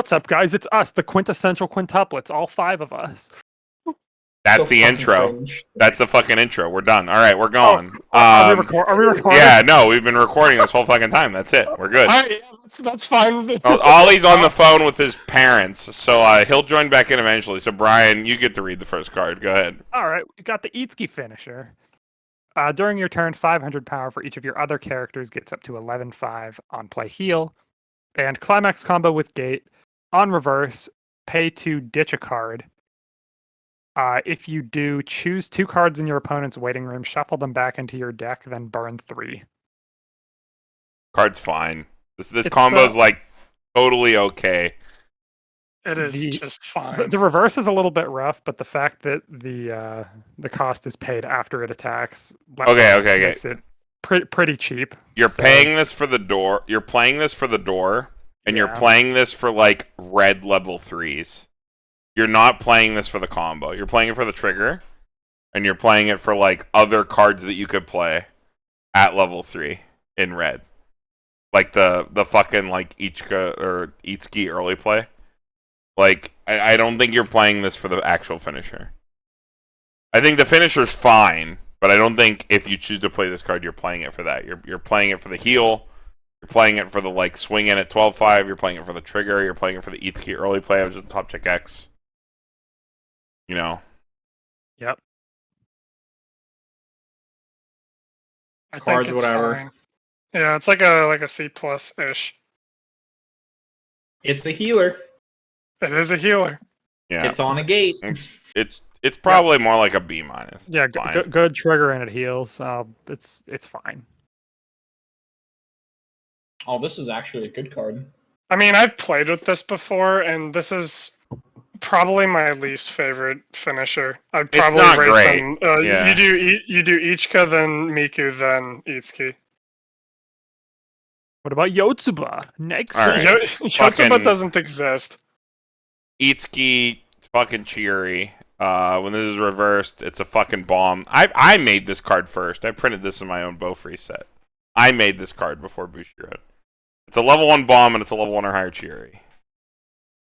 What's up, guys? It's us, the Quintessential Quintuplets, all 5 of us. That's So the intro. cringe. That's the fucking intro. We're done. All right, we're going. Are we recording? Yeah, no, we've been recording this whole fucking time. That's it. We're good. Yeah, that's fine. Ollie's on the phone with his parents, so he'll join back in eventually. So, Brian, you get to read the first card. Go ahead. All right, we got the Itsuki finisher. During your turn, 500 power for each of your other characters gets up to 11.5 on play heal. And climax combo with gate. On reverse, pay to ditch a card. If you do, choose 2 cards in your opponent's waiting room, shuffle them back into your deck, then burn 3. Card's fine. This combo's like totally okay. It is just fine. The reverse is a little bit rough, but the fact that the cost is paid after it attacks makes it pretty cheap. You're paying this for the door. You're playing this for the door, and you're playing this for like red level 3s. You're not playing this for the combo. You're playing it for the trigger, and you're playing it for like other cards that you could play at level 3 in red, like the fucking like Ichika or Itsuki early play. Like I don't think you're playing this for the actual finisher. I think the finisher's fine, but I don't think if you choose to play this card, you're playing it for that. You're playing it for the heal. You're playing it for the like swing in at 12-5. You're playing it for the trigger. You're playing it for the Itsuki early play. I was just top check X. You know. Yep. I think Cards, it's whatever. fine. Yeah, it's like a C plus ish. It's a healer. It is a healer. Yeah. It's on a gate. It's probably more like a B minus. Yeah, good trigger and it heals. It's fine. Oh, this is actually a good card. I mean, I've played with this before, and this is probably my least favorite finisher. I'd probably not rate great. them. Yeah. You do Ichika, then Miku, then Itsuki. What about Yotsuba? Next. All right. Yotsuba doesn't exist. Itsuki, it's fucking cheery. When this is reversed, it's a fucking bomb. I made this card first. I printed this in my own Bofree set. I made this card before Bushiroad. It's a level 1 bomb and it's a level 1 or higher cheery.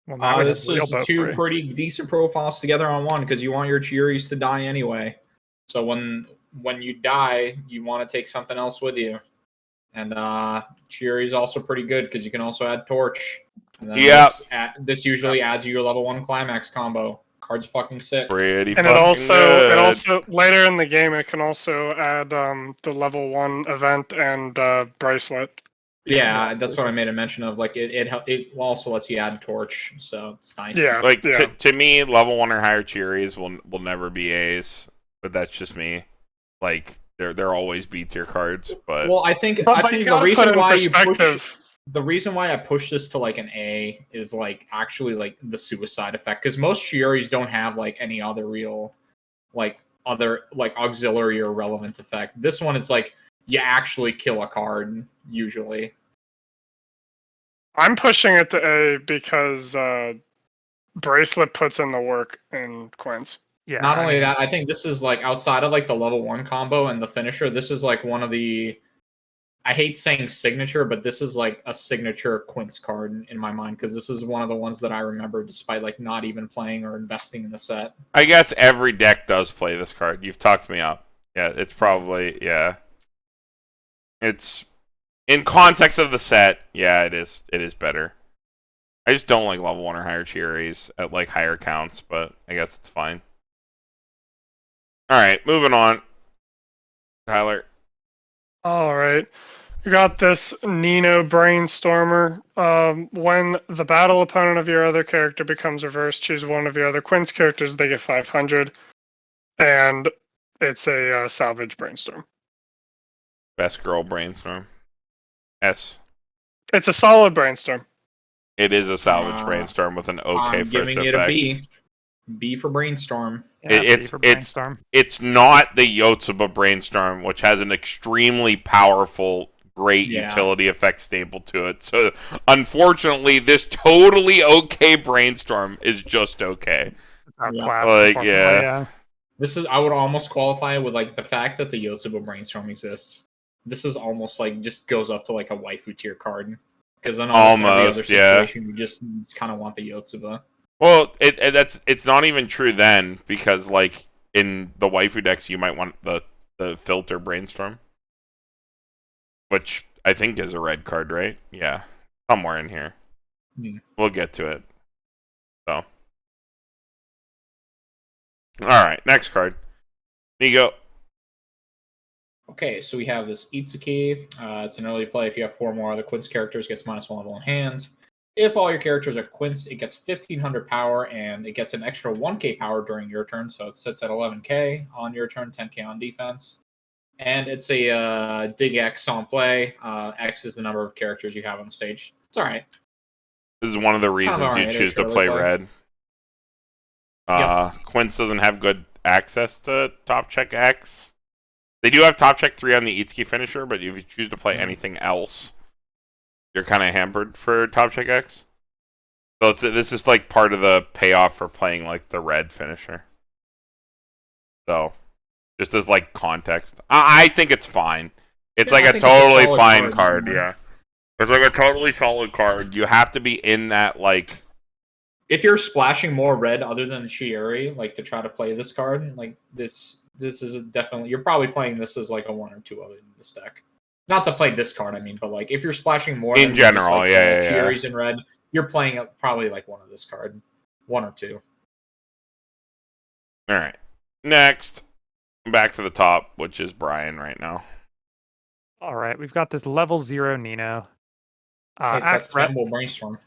Well, This is 2 pretty decent profiles together on one because you want your Chiris to die anyway. So when you die, you want to take something else with you. And Chiri is also pretty good because you can also add Torch. And then this usually adds you your level 1 climax combo. Card's fucking sick. Pretty And fucking good. it also later in the game it can also add the level 1 event and bracelet. Yeah, that's what I made a mention of. Like it also lets you add Torch, so it's nice. Yeah. Like to me, level 1 or higher Chiris will never be A's, but that's just me. Like they're always B tier cards, but Well, I think the reason why I push this to like an A is like actually like the suicide effect because most Chiris don't have like any other real like auxiliary or relevant effect. This one is like you actually kill a card usually. I'm pushing it to A because bracelet puts in the work in Quints. Yeah. Not only that, I think this is like outside of like the level 1 combo and the finisher, this is like one of the I hate saying signature, but this is like a signature Quints card in my mind because this is one of the ones that I remember despite like not even playing or investing in the set. I guess every deck does play this card. You've talked me up. Yeah, it's probably It's in context of the set, yeah, it is better. I just don't like level 1 or higher Chiris at like higher counts, but I guess it's fine. Alright, moving on. Tyler. Alright. We got this Nino brainstormer. When the battle opponent of your other character becomes reversed, choose one of your other Quints characters, they get 500. And it's a salvage brainstorm. Best girl brainstorm. S. It's a solid brainstorm. It is a salvage brainstorm with an okay I'm first giving effect. it a B. B for brainstorm. It's not the Yotsuba brainstorm, which has an extremely powerful, great utility effect stable to it. So, unfortunately, this totally okay brainstorm is just okay. This is I would almost qualify it with like the fact that the Yotsuba brainstorm exists. This is almost like just goes up to like a waifu tier card. Because then almost, every other situation, you just kind of want the Yotsuba. Well, it's not even true then, because like in the waifu decks, you might want the filter brainstorm, which I think is a red card, right? Yeah, somewhere in here. We'll get to it. So, all right, next card, Niko. Okay, so we have this Itsuki. It's an early play. If you have 4 more other Quince characters, gets -1 level in hand. If all your characters are Quince, it gets 1500 power, and it gets an extra 1k power during your turn, so it sits at 11k on your turn, 10k on defense. And it's a dig X on play. X is the number of characters you have on the stage. It's all right. This is one of the reasons you choose to play red. Quince doesn't have good access to Top Check X. They do have Top Check 3 on the Itsuki finisher, but if you choose to play anything else, you're kind of hampered for Top Check X. So this is like part of the payoff for playing like the red finisher. So, just as like context, I think it's fine. It's like a totally fine card. Yeah, it's like a totally solid card. You have to be in that like. If you're splashing more red other than Chieri, like to try to play this card, like this is definitely, you're probably playing this as like a 1 or 2 other than this deck. Not to play this card, I mean, but like if you're splashing more in general, like, Chieri's in red, you're playing probably like one of this card, 1 or 2. All right, next, back to the top, which is Brian right now. All right, we've got this level 0 Nino. It's Spammable Brainstorm.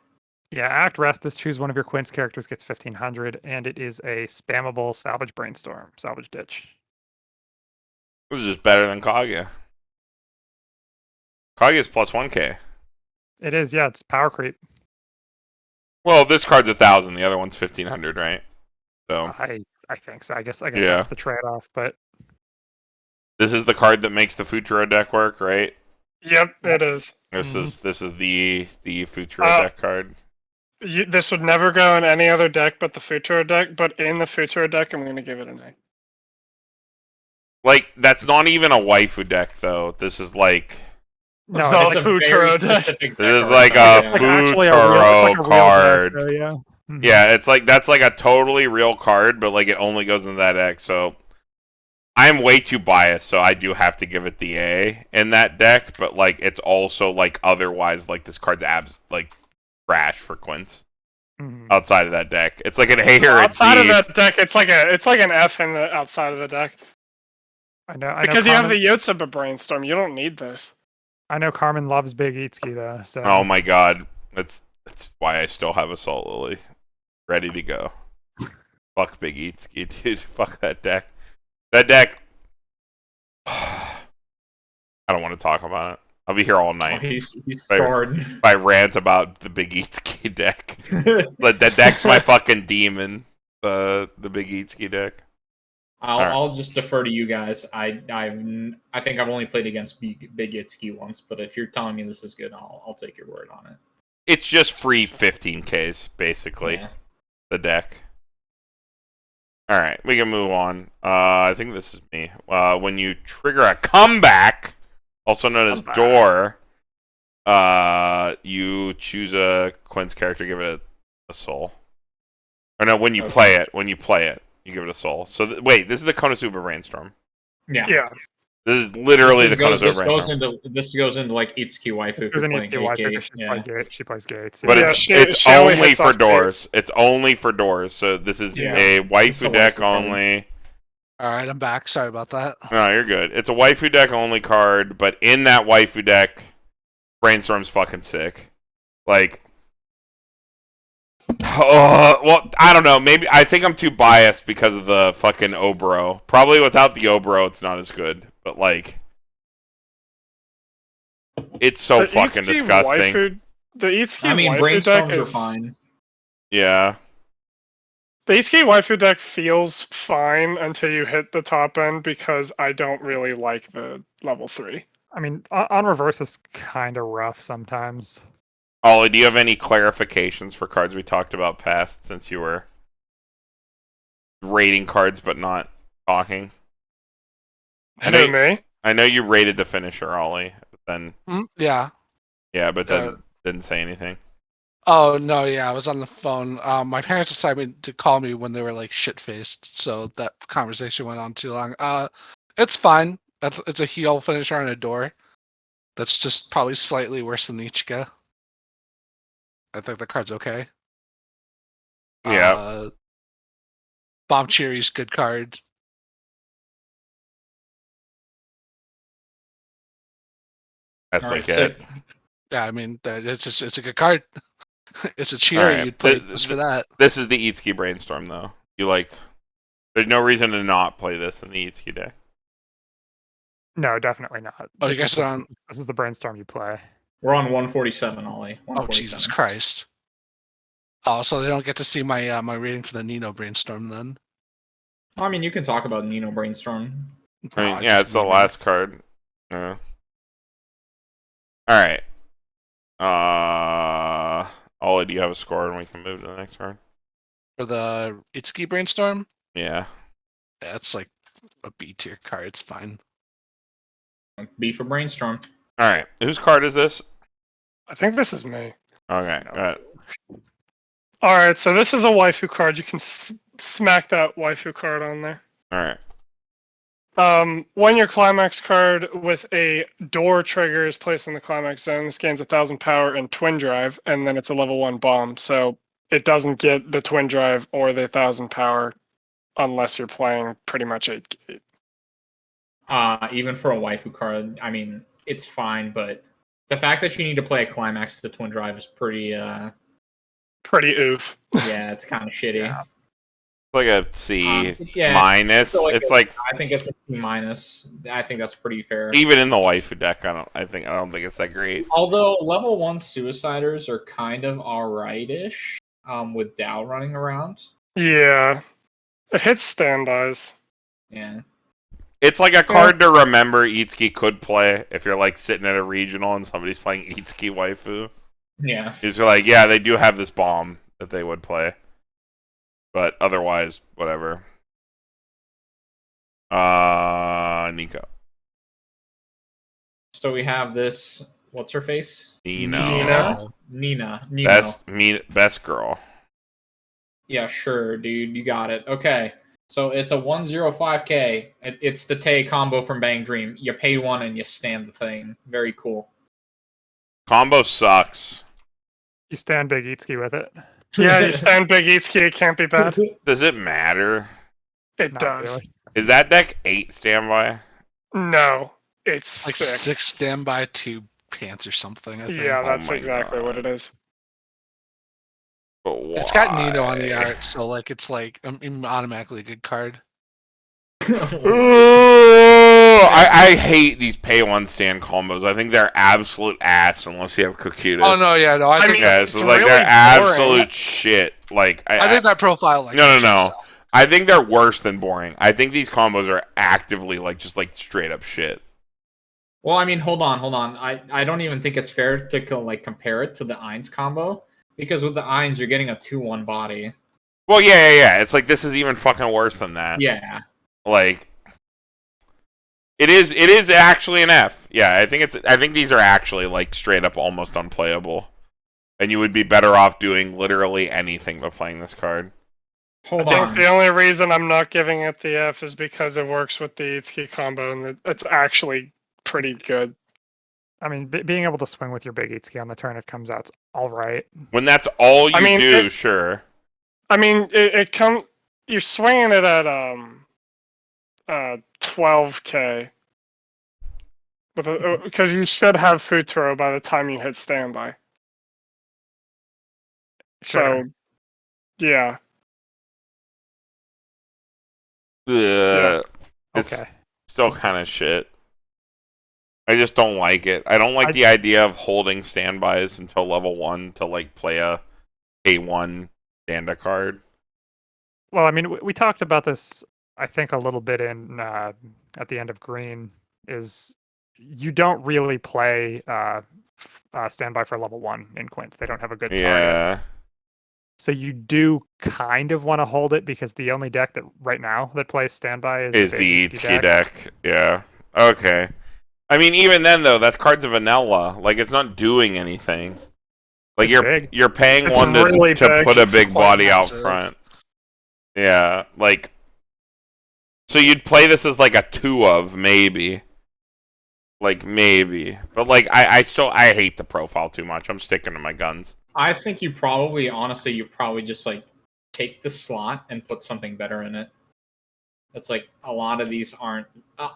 Yeah, Act Restless, choose one of your Quince characters, gets 1500, and it is a spammable Salvage Brainstorm, Salvage Ditch. This is just better than Kaguya. Kaguya's plus 1k. It is, yeah, it's power creep. Well, this card's 1,000, the other one's 1,500, right? So I think so. I guess that's the trade-off, but this is the card that makes the Futuro deck work, right? Yep, it is. This is the Futuro deck card. This would never go in any other deck but the Futuro deck, but in the Futuro deck, I'm going to give it an A. Like, that's not even a waifu deck, though. This is like... No, it's a Futuro deck. This is like a Futuro card. Deck, yeah. Mm-hmm. Yeah, it's like, that's like a totally real card, but like it only goes into that deck, so... I'm way too biased, so I do have to give it the A in that deck, but like it's also like otherwise like this card's like trash for Quince. Outside of that deck, it's like an A or a D. Outside of that deck, it's like an F in the outside of the deck. I know because you have the Yotsuba Brainstorm, you don't need this. I know Carmen loves Big Itsuki though. So. Oh my god, that's why I still have Assault Lily ready to go. Fuck Big Itsuki, dude. Fuck that deck. That deck. I don't want to talk about it. I'll be here all night. Oh, he's scarred. If I rant about the Big Itsuki deck. That deck's my fucking demon. The Big Itsuki deck. I'll just defer to you guys. I think I've only played against Big Itsuki once, but if you're telling me this is good, I'll take your word on it. It's just free 15Ks, basically. Yeah. The deck. Alright, we can move on. I think this is me. When you trigger a comeback, also known as door, you choose a Quince character, give it a soul. Or no, when you play it, you give it a soul. So, wait, this is the Konosuba Brainstorm. Yeah. This is literally the Konosuba Brainstorm. This goes into like Itsuki waifu. It goes into Itsuki waifu. She plays Gates. But it's only for doors. It's only for doors. So this is a waifu deck only. Alright, I'm back. Sorry about that. No, you're good. It's a waifu deck only card, but in that waifu deck, Brainstorm's fucking sick. Like, well, I don't know. Maybe I think I'm too biased because of the fucking Obro. Probably without the Obro, it's not as good. But like, it's so fucking disgusting. The Itsuki waifu deck are fine. Yeah. The Itsuki waifu deck feels fine until you hit the top end because I don't really like the level 3. I mean, on reverse is kind of rough sometimes. Ollie, do you have any clarifications for cards we talked about past since you were rating cards but not talking? Me? I know you rated the finisher, Ollie, but then... Yeah. Yeah, but then Didn't say anything. Oh no, yeah, I was on the phone. My parents decided to call me when they were like shit faced, so that conversation went on too long. It's fine. It's a heel finisher on a door. That's just probably slightly worse than Ichika. I think the card's okay. Yeah. Bomb Cherry's good card. That's All like right, it. sick. Yeah, I mean it's a good card. It's a All Cherry. right. You'd play just for that. This is the Itsuki brainstorm, though. There's no reason to not play this in the Itsuki deck. No, definitely not. Oh, you guys are on. This is the brainstorm you play. We're on 147, Ollie. Oh Jesus Christ! Oh, so they don't get to see my my rating for the Nino brainstorm then. I mean, you can talk about Nino brainstorm. I mean, No, yeah, just it's the leave it. last card. Yeah. All right. Ollie, do you have a score and we can move to the next card? For the Itsuki brainstorm. Yeah. That's like a B tier card. It's fine. B for brainstorm. All right. Whose card is this? I think this is me. Okay. Go ahead. All right, so this is a waifu card. You can smack that waifu card on there. All right. When your climax card with a door trigger is placed in the climax zone, this gains 1,000 power and twin drive, and then it's a level 1 bomb. So it doesn't get the twin drive or the 1,000 power unless you're playing pretty much 8 gate. Even for a waifu card, I mean, it's fine, but the fact that you need to play a climax to twin drive is pretty oof. yeah, it's kind of shitty. Yeah. Like a C Yeah, minus. so It's I think it's a C minus. I think that's pretty fair. even in the waifu deck. I don't think it's that great. Although level 1 suiciders are kind of alright-ish, with Dow running around. Yeah. It hits standbys. Yeah. It's like a card to remember Itsuki could play if you're like sitting at a regional and somebody's playing Itsuki waifu. Yeah. It's like, yeah, they do have this bomb that they would play. But otherwise, whatever. Niko. So we have this. What's her face? Nino. Nina. Best girl. Yeah, sure, dude. You got it. Okay. So it's a 105k. It's the Tay combo from Bang Dream. You pay 1 and you stand the thing. Very cool. Combo sucks. You stand big Itsuki with it. Yeah, you stand big Itsuki, it can't be bad. Does it matter? It Not does. really. Is that deck 8 standby? No, it's Like 6. 6 standby, 2 pants or something. I think. Yeah, Oh that's my exactly God. what it is. But why? It's got Nino on the art, so like it's like automatically a good card. I hate these pay 1 stand combos. I think they're absolute ass unless you have Cocutus. Oh no, yeah, no, I think mean, Yeah, it's so like really they're boring. absolute shit. Like I think that profile like No. I think they're worse than boring. I think these combos are actively like just like straight up shit. Well, I mean, hold on. I don't even think it's fair to like compare it to the Eins combo, because with the Eins you're getting a 2-1 body. Well, yeah. It's like this is even fucking worse than that. Yeah. Like it is actually an F. Yeah, I think these are actually like straight up almost unplayable. And you would be better off doing literally anything but playing this card. Hold I think on. the only reason I'm not giving it the F is because it works with the Itsuki combo, and it's actually pretty good. I mean, being able to swing with your big Itsuki on the turn it comes out's all right. When that's all you I mean, do, sure. I mean, you're swinging it at 12k with because you should have Futuro by the time you hit standby. Sure. So, yeah. It's Okay. still kind of shit. I just don't like it. I don't like the idea of holding standbys until level 1 to like play a A1 Danda card. Well, I mean, we talked about this, I think, a little bit in at the end of Green. Is you don't really play standby for level 1 in Quints. They don't have a good target. Yeah. So you do kind of want to hold it because the only deck that right now that plays standby is the Itsuki deck. Yeah. Okay. I mean, even then though, that card's a vanilla. Like it's not doing anything. Like It's you're paying It's one really to big. put a It's big quite body out massive. front. Yeah, like so you'd play this as like a 2 of maybe. Like maybe. But like I hate the profile too much. I'm sticking to my guns. I think you probably, honestly, you probably just like take the slot and put something better in it. It's like a lot of these aren't,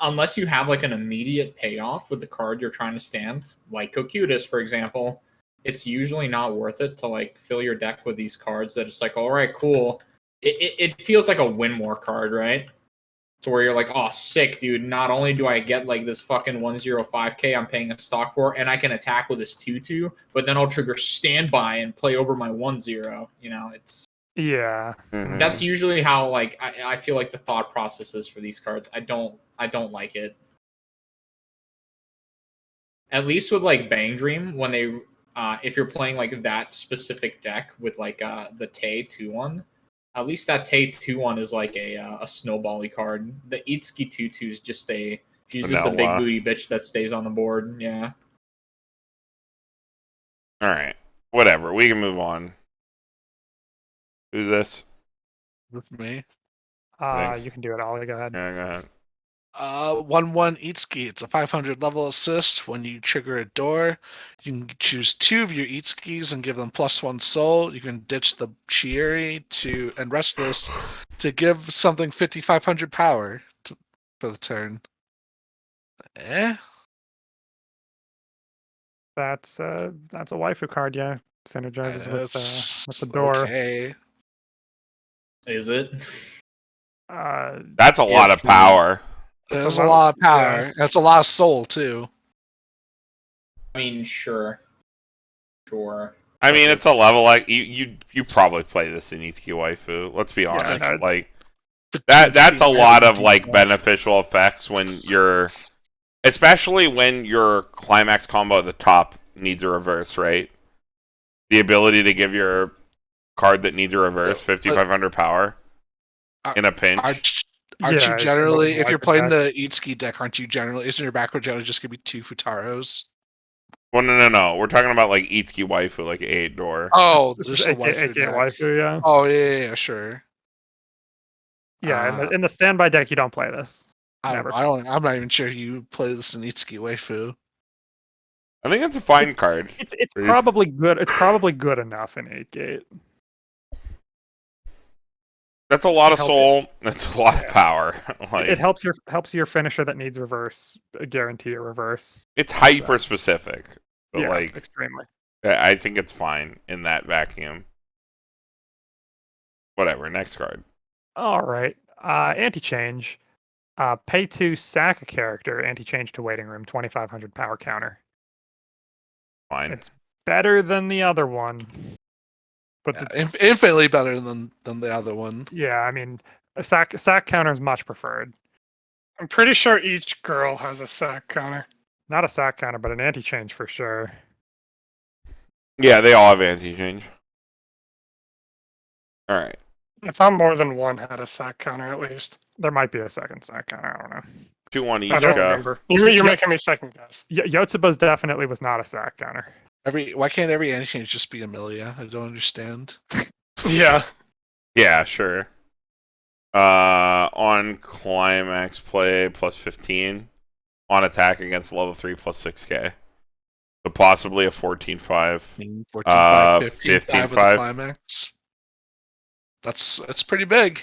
unless you have like an immediate payoff with the card you're trying to stand, like Cocutus, for example. It's usually not worth it to like fill your deck with these cards that it's like, all right, cool. It feels like a win more card, right? To where you're like, oh, sick, dude. Not only do I get like this fucking 105k I'm paying a stock for, and I can attack with this 2/2, but then I'll trigger standby and play over my 1/0. You know, it's Yeah. that's usually how like I feel like the thought process is for these cards. I don't like it. At least with like Bang Dream, when they if you're playing like that specific deck with like the Tay 2/1, at least that Tay 2/1 is like a snowbally card. The Itsuki 2/2 is just she's just a big Vanilla. booty bitch that stays on the board. Yeah. Alright. Whatever. We can move on. Who's this? With me. Thanks. You can do it, Ollie. Go ahead. Yeah, go ahead. 1/1 Itsuki. It's a 500 level assist. When you trigger a door, you can choose 2 of your Itsukis and give them +1 soul. You can ditch the Chieri and Restless to give something 5,500 power for the turn. That's a waifu card, yeah. Synergizes with the door. Okay. Is it? That's a lot of power. There's a lot of power. Yeah. That's a lot of soul too. I mean, sure. I mean, it's a level like you probably play this in Itsuki waifu. Let's be honest. no, Like that's a lot of like beneficial effects when you're, especially when your climax combo at the top needs a reverse, right? The ability to give your card that needs a reverse 5,500 power in a pinch. Aren't you generally, if you're playing deck. the Itsuki deck, isn't your backrow generally just gonna be 2 Futaros? Well, no. We're talking about like Itsuki waifu, like 8 door. Oh, This there's is the AK waifu deck. waifu, yeah. Oh yeah, sure. Yeah, in the standby deck, you don't play this. I'm not even sure you play this in Itsuki waifu. I think it's a fine card. It's probably good. It's probably good enough in 8-gate. That's a lot of soul. That's a lot of power. Like, It helps your finisher that needs reverse guarantee a reverse. it's hyper specific, but Yeah, like extremely. I think it's fine in that vacuum. Whatever. Next card. All right. Anti-change. Pay 2, sack a character. Anti-change to waiting room. 2,500 power counter. Fine. It's better than the other one, but it's Infinitely better than the other one. yeah. I mean, a sack counter is much preferred. I'm pretty sure each girl has a sack counter. Not a sack counter, but an anti-change for sure. Yeah, they all have anti-change. All right. I thought more than one had a sack counter at least. There might be a second sack counter. I don't know. 2/1 I don't Ichika. remember. You're making me second guess. Yotsuba's definitely was not a sack counter. Why can't every anti-change just be Amelia? I don't understand. Yeah. Yeah, sure. On climax play +15. On attack against level 3 +6k. So possibly a 14/5. 14/5, 15/5 with the 15/5. climax. That's pretty big.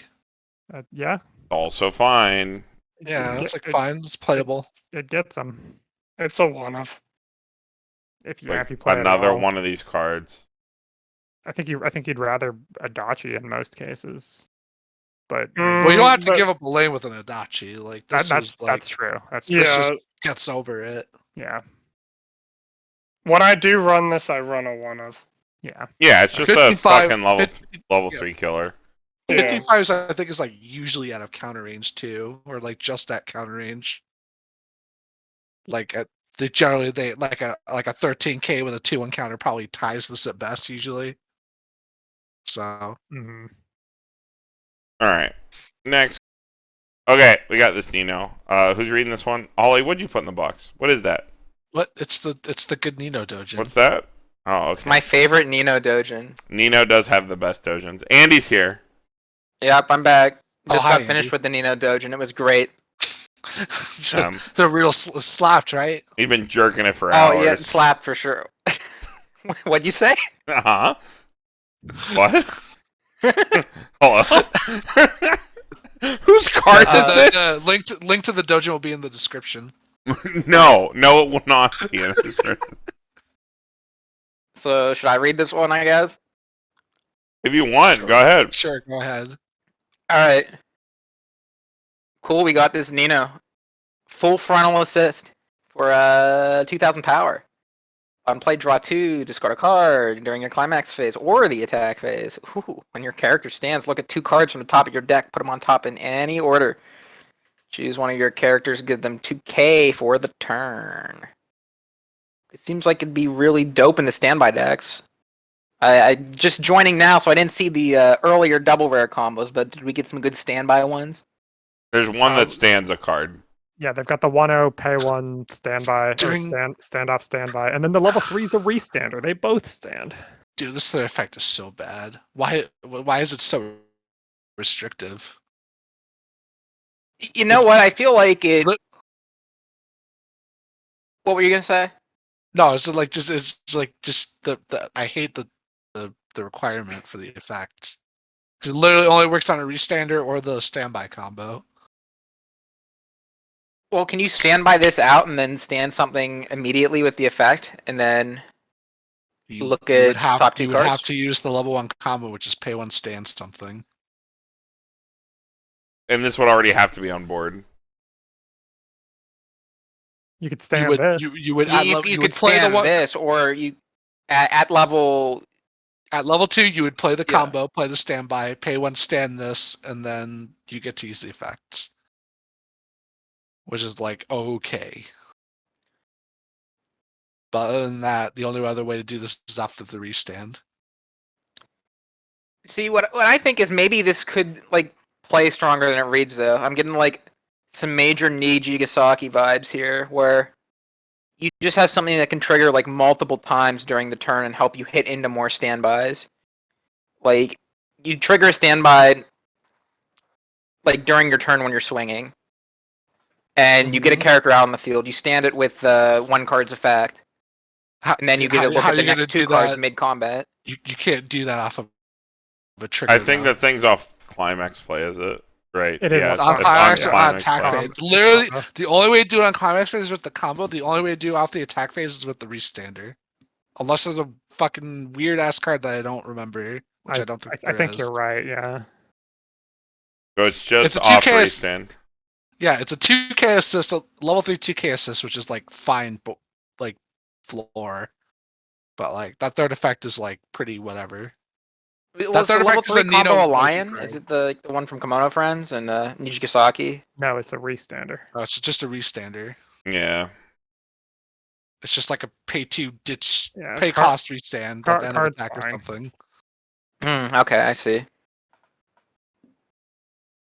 Yeah, Also fine. Yeah, it's like fine. It's playable. it gets them. It's a one of. If you Like play it another well. one of these cards. I think you'd rather Adachi in most cases, but Well, you don't have to But- give up a lane with an Adachi. Like this that's is like true. That's true. this Yeah. just gets over it. Yeah, When I do run this, I run a one of. yeah. Yeah, it's just a 55 fucking level 50 yeah. 3 killer. Yeah. 55 I think is like usually out of counter range too, or like just at counter range. Like they like a 13k with a 2-1 counter probably ties this at best usually. So hmm All right. Next. Okay, we got this Nino. Who's reading this one? Ollie, what'd you put in the box? What is that? what? It's the good Nino Dojin. What's that? Oh, It's okay. my favorite Nino Dojin. Nino does have the best dojins. Andy's here. Yep, I'm back. Just hi, got finished Andy. with the Nino Dojin. It was great. The real slapped, right? We've been jerking it for Oh hours. yeah, it slapped for sure. What'd you say? Uh-huh. What? Hello? Whose card is this? The link to the dojo will be in the description. No, it will not be in the description. So should I read this one? I guess. If you want, Sure. go ahead. Sure, go ahead. All right. Cool. We got this Nino. Full frontal assist for 2,000 power. On play, draw 2, discard a card during your climax phase or the attack phase. Ooh, when your character stands, look at 2 cards from the top of your deck, put them on top in any order. Choose one of your characters, give them 2k for the turn. It seems like it'd be really dope in the standby decks. I just joining now, so I didn't see the earlier double rare combos, but did we get some good standby ones? There's one that stands a card. Yeah, they've got the 1-0 pay 1 standby, or During- standoff standby, and then the level 3's a restander. They both stand. Dude, this third effect is so bad. Why is it so restrictive? You know what? I feel like it. Look- What were you gonna say? No, it's like just the I hate the requirement for the effects. Because it literally only works on a restander or the standby combo. Well, can you stand by this out and then stand something immediately with the effect, and then look at top 2 you cards? would have to use the level 1 combo, which is pay 1 stand something. And this would already have to be on board. You could You stand would this. you would You, at you, level, you you could would play the stand one this, or you at level. at level 2 you would play the Yeah. combo, play the standby, pay 1 stand this, and then you get to use the effects. Which is like okay. But other than that, the only other way to do this is off of the restand. See, what I think is maybe this could like play stronger than it reads, though. I'm getting like some major Nijigasaki vibes here, where you just have something that can trigger like multiple times during the turn and help you hit into more standbys. Like you trigger a standby like during your turn when you're swinging, and you get a character out on the field. You stand it with 1 card's effect, and then you get to look at the next 2 cards mid combat. You can't do that off of a trigger. I think though. the thing's off climax play, is it? Right. It is yeah, on It's on It's climax on or on climax attack play. phase. Literally, Uh-huh. the only way to do it on climax is with the combo. The only way to do off the attack phase is with the restander. Unless there's a fucking weird ass card that I don't remember, which I don't think I there think is. you're right. Yeah. So it's just It's a off 2K restand. Yeah, it's a 2k assist, a level 3 2k assist, which is like fine, but like floor. But like that third effect is like pretty whatever. Was the third level effect is 3 a Nino combo a multi lion? card. Is it the one from Kimono Friends and Nijigasaki? No, it's a restander. Oh, it's just a restander. Yeah. It's just like a pay 2 ditch, Yeah, pay cost restand at the end of card's attack or fine. something. Okay, I see.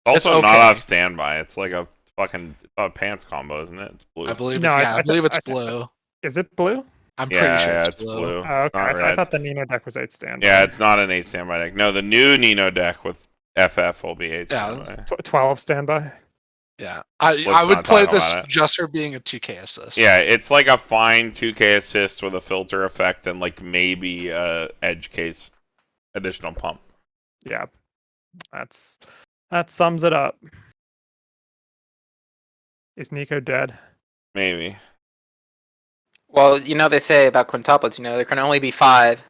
Also okay. not off standby. It's like a fucking pants combo, isn't it? It's blue. I believe No, it's, I believe it's I think- blue. Is it blue? I'm yeah, pretty sure yeah, it's blue. Oh, okay. It's not I red. thought the Nino deck was 8 standby. Yeah, it's not an 8 standby deck. No, the new Nino deck with FF will be 8 Yeah, standby. 12 standby. Yeah, I Let's would not play talk this about it. just for being a 2k assist. Yeah, it's like a fine 2k assist with a filter effect and like maybe a edge case additional pump. Yeah. That sums it up. Is Niko dead? Maybe. Well, you know they say about quintuplets, there can only be 5.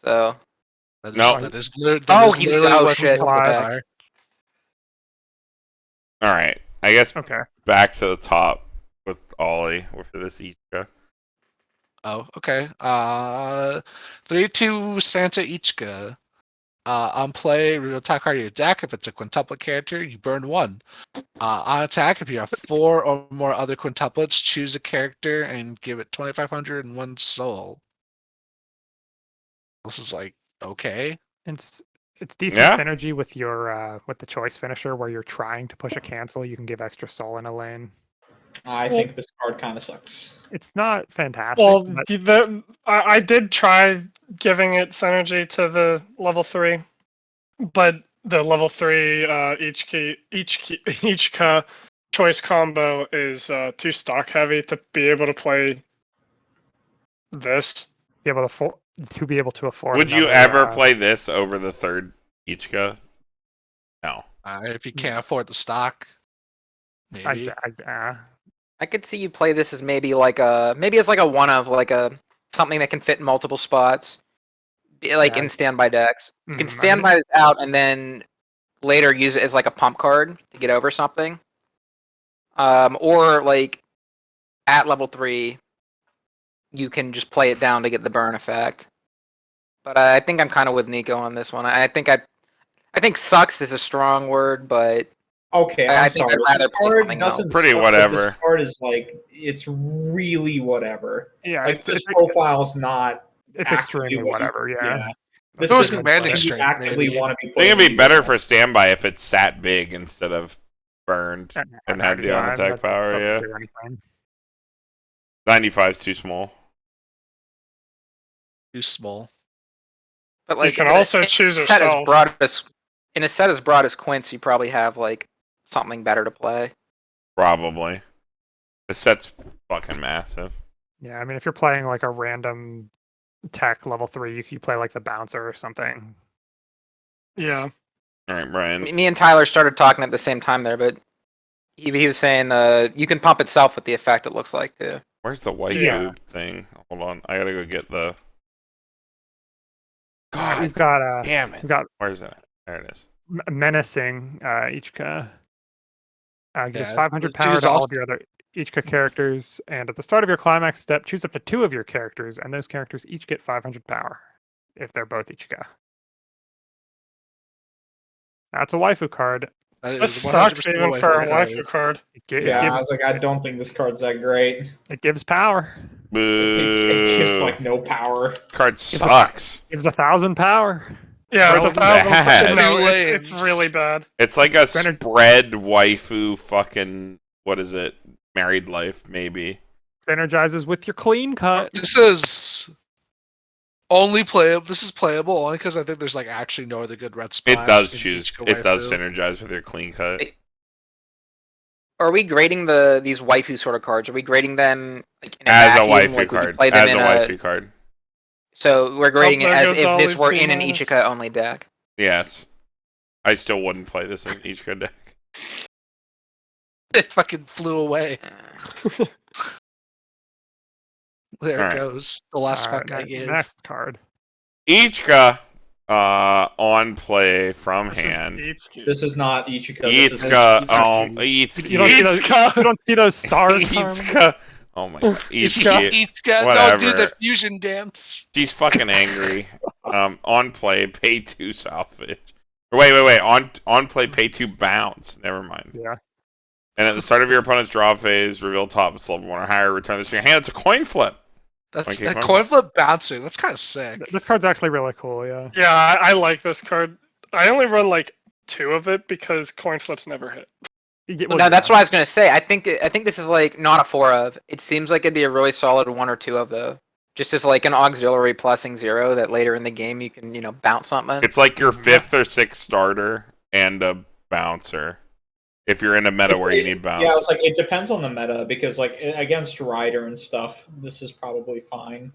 So That is, No. that is, that Oh, is he's- literally oh, what shit. quintuplets Fly. are. All right. I guess Okay. back to the top with Ollie for this Ichika. Oh, okay. 3/2 Santa Ichika. On play, reveal attack card of your deck. If it's a quintuplet character, you burn 1. On attack, if you have 4 or more other quintuplets, choose a character and give it 2,500 and 1 soul. This is like okay. It's decent Yeah. synergy with your with the choice finisher where you're trying to push a cancel. You can give extra soul in a lane. I think this card kind of sucks. It's not fantastic. Well, but I did try giving it synergy to the level 3, but the level 3 Ichika choice combo is too stock heavy to be able to play this. be able to afford. Would you another, ever play this over the third Ichika? No. If you can't afford the stock, maybe. I could see you play this as maybe it's like a one of like a something that can fit in multiple spots, like in standby decks. You can standby it out and then later use it as like a pump card to get over something. Or like at level 3, you can just play it down to get the burn effect. But I think I'm kind of with Niko on this one. I think sucks is a strong word, but okay, I think sorry. I'd rather This play card something doesn't else. Pretty suck, whatever. This card is like it's really whatever. Yeah, Like this profile's not. It's extremely whatever. Yeah. This It was isn't commanding something you strength, actively maybe. want to be I playing. think it'd be better for standby if it's sat big instead of burned and had the on attack power. Yeah. 95 is too small. Too small. But like You can also choose a set yourself. as broad as in a set as broad as Quince, you probably have like something better to play. Probably. The set's fucking massive. Yeah, I mean, if you're playing like a random tech level 3, you could play like the bouncer or something. Yeah. All right, Brian. Me and Tyler started talking at the same time there, but he was saying you can pump itself with the effect. It looks like too. Where's the white food thing? Hold on, I gotta go get the. God, we've got damn it. We've got Where's that? There it is. menacing Ichika. Gives Yeah, 500 she power was to all also- of your other Ichika characters, and at the start of your climax step, choose up to 2 of your characters, and those characters each get 500 power if they're both Ichika. That's a waifu card. That This is sucks 100% even away for a from waifu card. Yeah, I was like, I don't think this card's that great. It gives power. It gives Boo. like no power. Card sucks. Gives 1,000 power. Yeah, it's Really 1,000. bad. No, Two it's lanes. really bad. It's like a Granted- spread waifu fucking, what is it? Married life, maybe. Synergizes with your clean cut. This is only playable. This is playable only because I think there's like actually no other good red spot. It does synergize with your clean cut. Are we grading these waifu sort of cards? Are we grading them like in As a vacuum? waifu Like, would you card. play them As a in waifu card. So we're grading it there as goes if all this these were in an females. Ichika only deck. Yes. I still wouldn't play this in each good deck. It fucking flew away. There Alright. it goes. The last fuck I Alright, gave. next card. Ichika on play from This hand. is Itsuki. This is not Ichika. This is Ichika, Itsuki. You don't see those, Ichika. you don't see those stars, Carmen? Ichika. Oh my god. Ichika. Ichika. No, Whatever. do the fusion dance. She's fucking angry. On play, pay 2 salvage. Wait. On play, pay 2 bounce. Never mind. Yeah. And at the start of your opponent's draw phase, reveal top. It's level 1 or higher. Return this to your hand. It's a coin flip. That's Okay, that fine. coin flip bouncing. That's kind of sick. This card's actually really cool, yeah. Yeah, I like this card. I only run like 2 of it because coin flips never hit. No, that's what I was gonna say. I think this is like not a 4 of. It seems like it'd be a really solid 1 or 2 of though. Just as like an auxiliary plussing 0 that later in the game you can bounce something. It's like your 5th or 6th starter and a bouncer. If you're in a meta where you need bounce. Yeah, it's like it depends on the meta because like against Rider and stuff, this is probably fine.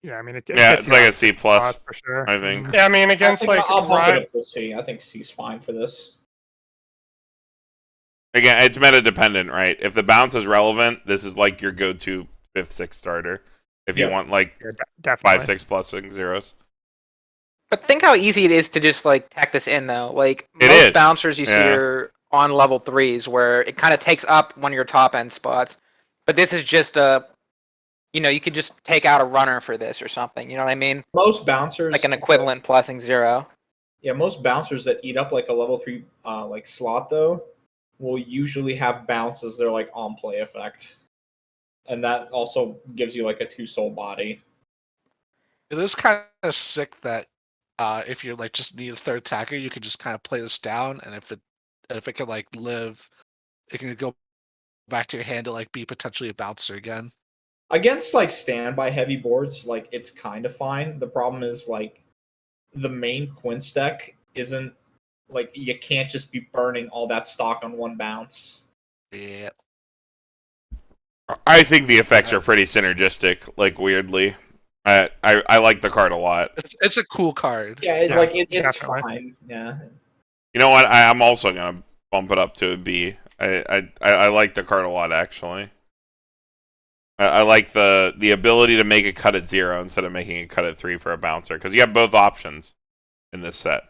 Yeah, I mean, it Yeah, gets it's you like on a C+, spots for sure. I think. Yeah, I mean against like I'll bump Riot- it up to C. I think C's fine for this. Again, it's meta dependent, right? If the bounce is relevant, this is like your go-to 5th, 6th starter. If you want like Yeah, definitely. 5, 6 plussing zeros. But think how easy it is to just like tack this in though. Like It most is. bouncers you see Yeah. are on level 3s where it kind of takes up one of your top end spots. But this is just you could just take out a runner for this or something. You know what I mean? Most bouncers Like an equivalent plussing 0. Yeah, most bouncers that eat up like a level 3 like slot though will usually have bounce as their like on play effect. And that also gives you like a 2 soul body. It is kind of sick that if you like just need a third attacker, you can just kind of play this down, and if it can like live, it can go back to your hand to like be potentially a bouncer again. Against like standby heavy boards, like it's kind of fine. The problem is like the main Quince deck isn't like you can't just be burning all that stock on one bounce. Yeah. I think the effects are pretty synergistic, like weirdly. I like the card a lot. It's a cool card. Yeah, it's definitely. fine. Yeah. You know what? I'm also gonna bump it up to a B. I like the card a lot, actually. I like the ability to make a cut at 0 instead of making a cut at 3 for a bouncer, because you have both options in this set.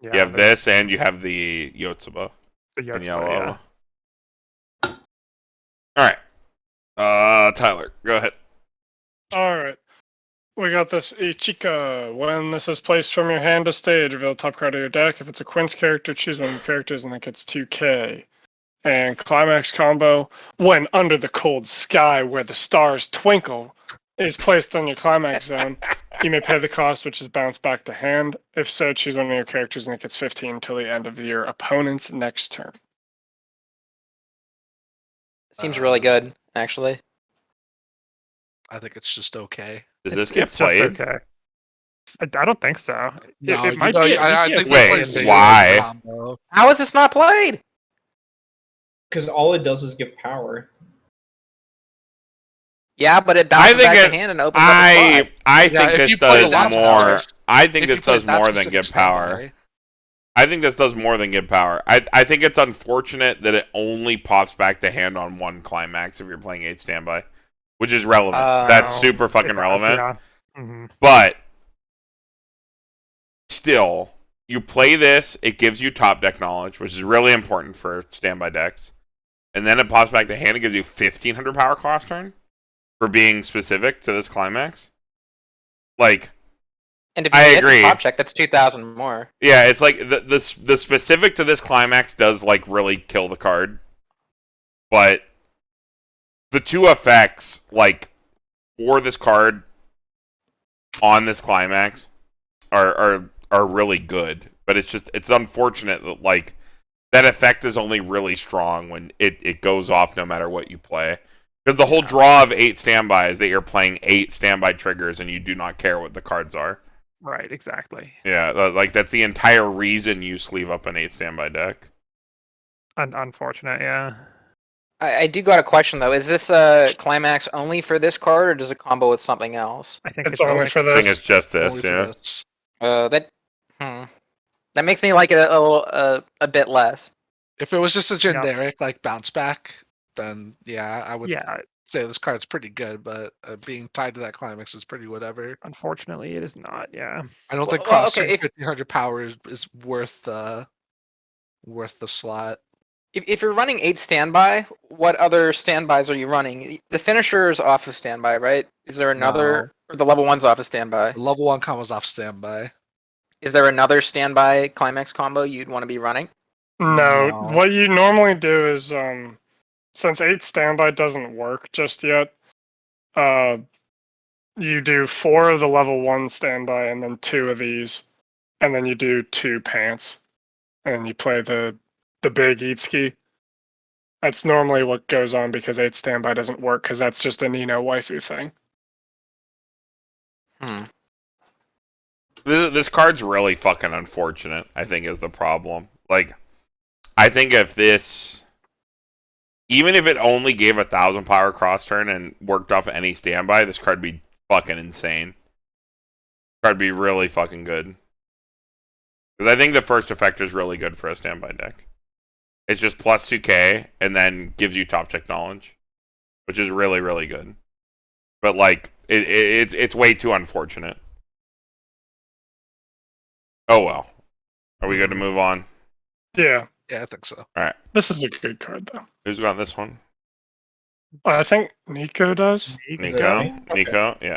Yeah, you have this, and you have the Yotsuba. The in Yotsuba, yellow. yeah. Alright. Tyler, go ahead. Alright. We got this Ichika. When this is placed from your hand to stage, reveal the top card of your deck. If it's a Quince character, choose one of your characters and it gets 2k. And Climax combo, when Under the Cold Sky Where the Stars Twinkle is placed on your Climax zone, you may pay the cost, which is bounced back to hand. If so, choose one of your characters and it gets 15 until the end of your opponent's next turn. Seems really good, actually. I think it's just okay. Does this get It's just played? okay. I don't think so. No, it might be. I think Wait, they play zero why? combo. How is this not played? Because all it does is give power. Yeah, but it bounces back think to hand and opens up a slot. I Yeah, think if you this play does that more. powers- I think If you this play does that more than specific give power. standby, I think this does more than give power. I think it's unfortunate that it only pops back to hand on one climax if you're playing 8 standby, which is relevant. That's super fucking relevant. Yeah. Mm-hmm. But still, you play this, it gives you top deck knowledge, which is really important for standby decks. And then it pops back to hand and gives you 1500 power cost turn for being specific to this climax. Like, And if you I hit agree. the top check, that's 2,000 more. yeah, it's like the specific to this climax does like really kill the card. But the two effects, like, for this card on this climax are really good. But it's unfortunate that like that effect is only really strong when it goes off no matter what you play. Because the whole draw of 8 standby is that you're playing 8 standby triggers and you do not care what the cards are. Right, exactly. Yeah, like that's the entire reason you sleeve up an 8 standby deck. Unfortunate, yeah. I do got a question, though. Is this a climax only for this card, or does it combo with something else? I think It's only for I think this. it's just only this, for yeah. this. That makes me like it a bit less. If it was just a generic like bounce back, then yeah, I would Yeah, say this card's pretty good. But being tied to that climax is pretty whatever. unfortunately, it is not. Yeah. I don't think Well, costing okay, if- 1500 power is worth the slot. If you're running 8 standby, what other standbys are you running? The finisher is off of standby, right? Is there another, or the level 1's off of standby? The level 1 combos off standby. Is there another standby climax combo you'd want to be running? No, No. what you normally do is, since 8 standby doesn't work just yet, you do 4 of the level 1 standby and then 2 of these, and then you do 2 pants, and you play the big Itsuki. That's normally what goes on because 8 standby doesn't work because that's just a Nino waifu thing. This card's really fucking unfortunate, I think, is the problem. Like, I think if this, even if it only gave 1,000 power cross turn and worked off any standby, this card'd be fucking insane. Card'd be really fucking good. Because I think the first effect is really good for a standby deck. It's just plus 2k and then gives you top check knowledge, which is really, really good. But like, it's way too unfortunate. Oh well. Are we good to move on? Yeah, Yeah, I think so. this is a good card though. Who's got this one? I think Niko does. Niko? me? Okay. Niko? Yeah.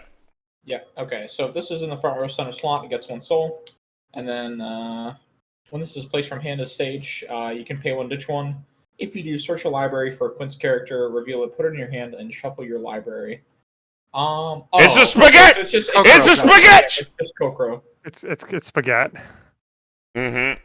Yeah, okay. So if this is in the front row center slot, it gets 1 soul. And then when this is placed from hand to stage, you can pay 1 ditch 1. If you do, search your library for a Quince character, reveal it, put it in your hand, and shuffle your library. It's a spaghetti! It's just It's a spaghetti! It's just Kokoro. It's spaghetti. Mm-hmm.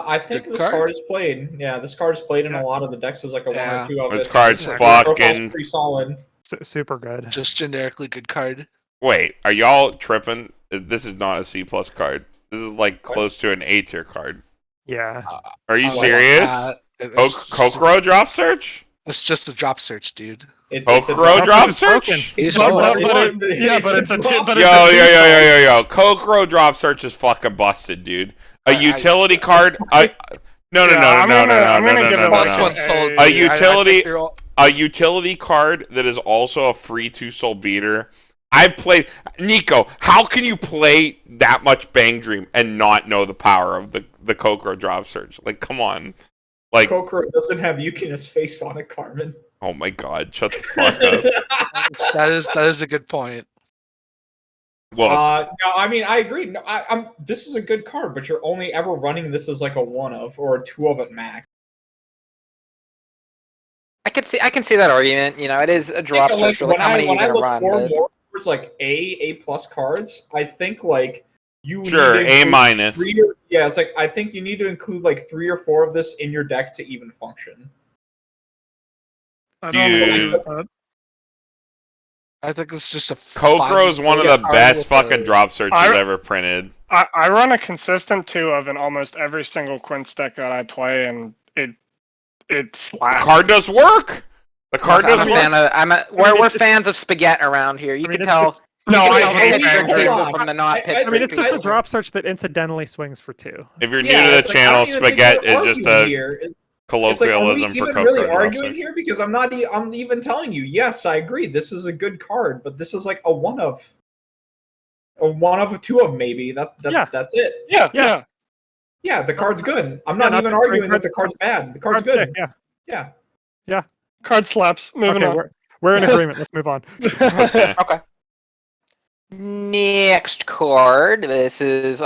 I think this card is played. Yeah, this card is played in a lot of the decks as like a 1 or 2 of this card's fucking pretty solid. Super good. Just generically good card. Wait, are y'all tripping? This is not a C+ card. This is like close to an A tier card. Yeah. Are you serious? Kokoro drop search? It's just a drop search, dude. Kokoro drop search? Yo. Kokoro drop search is fucking busted, dude. A utility card. No. A utility card that is also a free 2-soul beater. I played Niko. How can you play that much Bang Dream and not know the power of the Kokoro drop search? Like, come on. Like, Kokoro doesn't have Yukina's face on it, Carmen. Oh my god, shut the fuck up. that is a good point. Well, no, I mean I agree. No, this is a good card, but you're only ever running this as like a 1 of or a 2 of at max. I can see that argument. You know, it is a drop search. Like, how many are you gonna run? More towards like A+ cards, I think like you sure need A-. Yeah, it's like I think you need to include like 3 or 4 of this in your deck to even function. Dude. I think it's just a Kokoro's one of the best fucking drop searches ever printed. I run a consistent 2 of in almost every single Quince deck that I play, and it slaps. The card does work. The card does work. We're fans of spaghetti around here. You can tell. No, I hate from the not pitch. I mean, it's just a drop search that incidentally swings for 2. If you're new to the channel, spaghetti is just a colloquialism for Kokoro really arguing here because I'm even telling you, yes, I agree. This is a good card, but this is like a 1 of. A 1 of a 2 of maybe. That's it. Yeah, the card's good. I'm not even arguing that the card's bad. The card's good. Sick, yeah. Card slaps. Moving on. We're in agreement. Let's move on. Okay. Next card. This is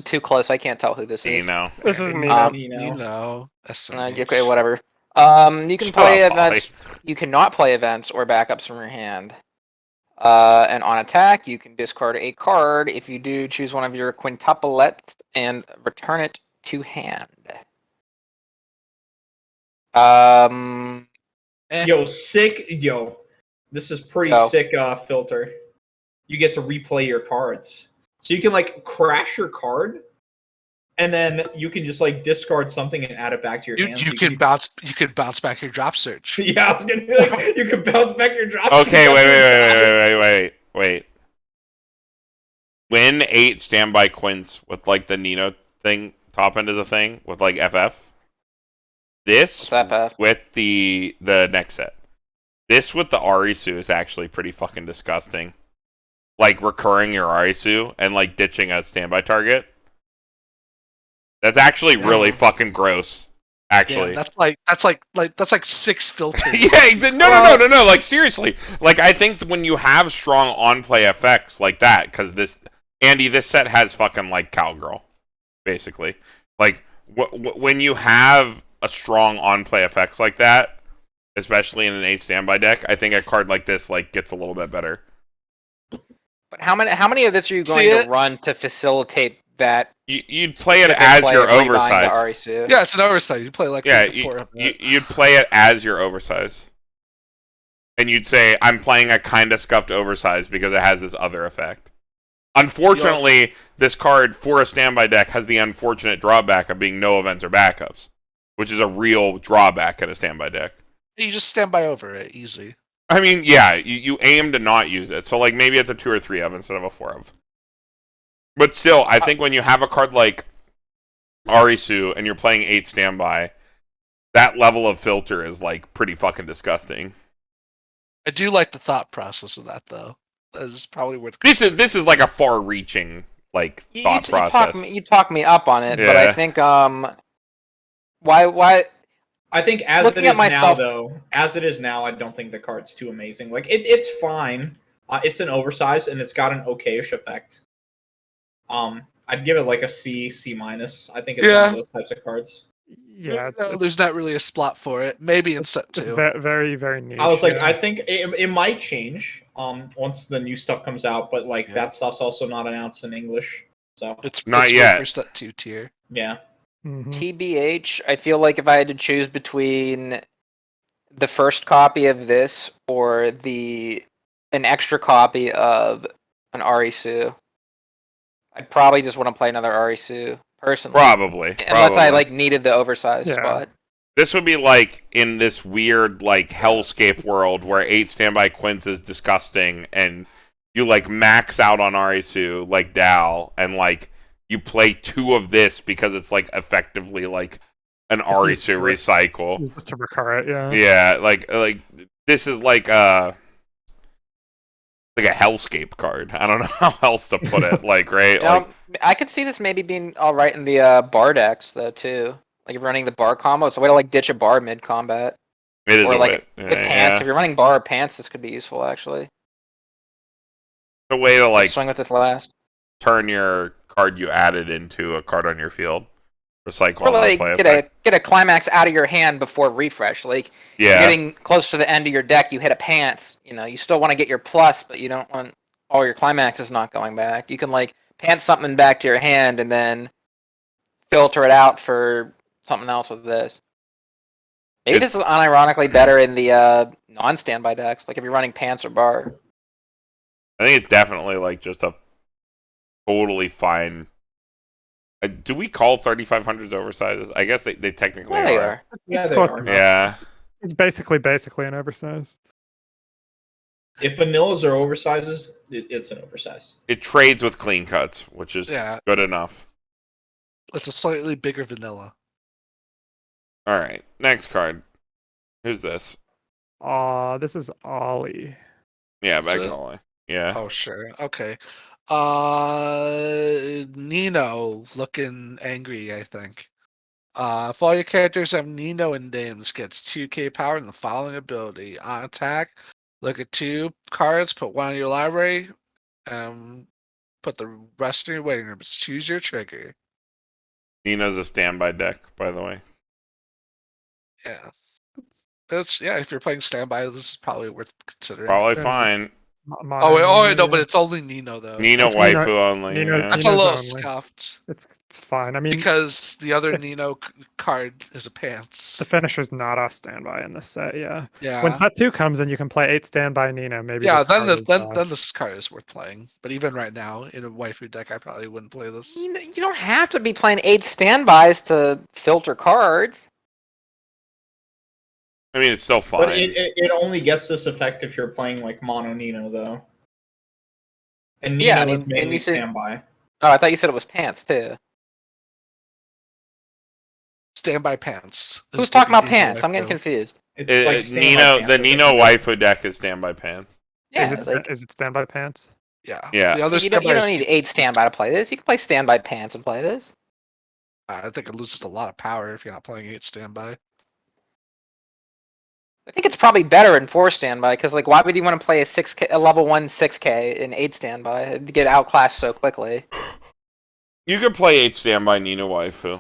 too close. I can't tell who this is. Nino. This is Nino. Nino. Okay, whatever. You can play events. You cannot play events or backups from your hand. And on attack, you can discard a card. If you do, choose one of your quintuplets and return it to hand. Yo, sick. Yo, this is pretty sick filter. You get to replay your cards. So you can like crash your card, and then you can just like discard something and add it back to your hand. You can bounce back your drop search. Yeah, I was gonna be like, you can bounce back your drop search. Okay, wait. Win 8 standby quints with like the Nino thing, top end is a thing with like FF. This with the next set. This with the Arisu is actually pretty fucking disgusting. Like recurring your Arisu and like ditching a standby target. That's actually really fucking gross. Actually, yeah, that's like 6 filters. Yeah, no. Like seriously, like I think when you have strong on play effects like that, because this set has fucking like Cowgirl, basically. Like when you have a strong on play effects like that, especially in an 8 standby deck, I think a card like this like gets a little bit better. But how many of this are you going to run to facilitate that? You'd play it as your oversized. Yeah, it's an oversized. You play like you'd play it as your oversized, and you'd say, "I'm playing a kind of scuffed oversized because it has this other effect." Unfortunately, this card for a standby deck has the unfortunate drawback of being no events or backups, which is a real drawback in a standby deck. You just standby over it easy. I mean, yeah, you aim to not use it, so like maybe it's a 2 or 3 of instead of a 4 of. But still, I think when you have a card like Arisu and you're playing 8 standby, that level of filter is like pretty fucking disgusting. I do like the thought process of that, though. That is probably worth. This is like a far-reaching like thought process. You talk me up on it, but I think why? I think as it is now, though, as it is now, I don't think the card's too amazing. Like it's fine. It's an oversized and it's got an okayish effect. I'd give it like a C minus. I think it's one of those types of cards. Yeah, there's not really a spot for it. Maybe in set 2. It's very, very niche. I was like, I think it might change once the new stuff comes out, but like that stuff's also not announced in English, so not yet. For set 2 tier. Yeah. TBH, I feel like if I had to choose between the first copy of this or an extra copy of an Arisu, I'd probably just want to play another Arisu personally. Probably. Unless I like needed the oversized spot. This would be like in this weird like hellscape world where 8 standby quints is disgusting and you like max out on Arisu like Dal and like you play 2 of this because it's like effectively like an Arisu recycle. Use this to recur it, yeah. Yeah, like this is like a hellscape card. I don't know how else to put it. Like, right? Like, I could see this maybe being all right in the bar decks though too. Like if you're running the bar combo, it's a way to like ditch a bar mid combat. It is or a like way. With pants. If you're running bar or pants, this could be useful actually. A way to like swing with this last. Turn your card you added into a card on your field. Recycle. Or like get a climax out of your hand before refresh. Like you're getting close to the end of your deck, you hit a pants. You know, you still want to get your plus, but you don't want all your climaxes not going back. You can like pants something back to your hand and then filter it out for something else with this. Maybe this is unironically better in the non-standby decks, like if you're running pants or bar. I think it's definitely like just a totally fine. Do we call 3500s oversized? I guess they technically are. Yeah, it's close enough. Yeah. It's basically an oversized. If vanillas are oversizes, it's an oversized. It trades with clean cuts, which is good enough. It's a slightly bigger vanilla. All right, next card. Who's this? This is Ollie. Yeah, back to Ollie. Yeah. Oh, sure. Okay. Nino looking angry, I think. If all your characters have Nino in names, gets 2k power and the following ability. On attack, look at 2 cards, put 1 in your library, put the rest in your waiting room. Choose your trigger. Nino's a standby deck, by the way. Yeah. If you're playing standby, this is probably worth considering. Probably fine. No, but it's only Nino though. Nino waifu only. That's a little scuffed. It's fine. I mean, because the other Nino card is a pants. The finisher's not off standby in this set. Yeah. Yeah. When set 2 comes in, you can play 8 standby Nino. Maybe. Yeah. Then this card is worth playing. But even right now in a waifu deck, I probably wouldn't play this. You don't have to be playing 8 standbys to filter cards. I mean, it's still fine. But it only gets this effect if you're playing like mono Nino, though. And Nino is mainly standby. Oh, I thought you said it was pants, too. Standby pants. Who's talking about pants? I'm getting confused. It's like the Nino waifu deck is standby pants. Yeah, is it standby pants? Yeah. Yeah. The other you don't need 8 standby to play this. You can play standby pants and play this. I think it loses a lot of power if you're not playing 8 standby. I think it's probably better in 4 standby because, like, why would you want to play a level 1 6k in 8 standby? It'd get outclassed so quickly. You could play 8 standby Nino waifu.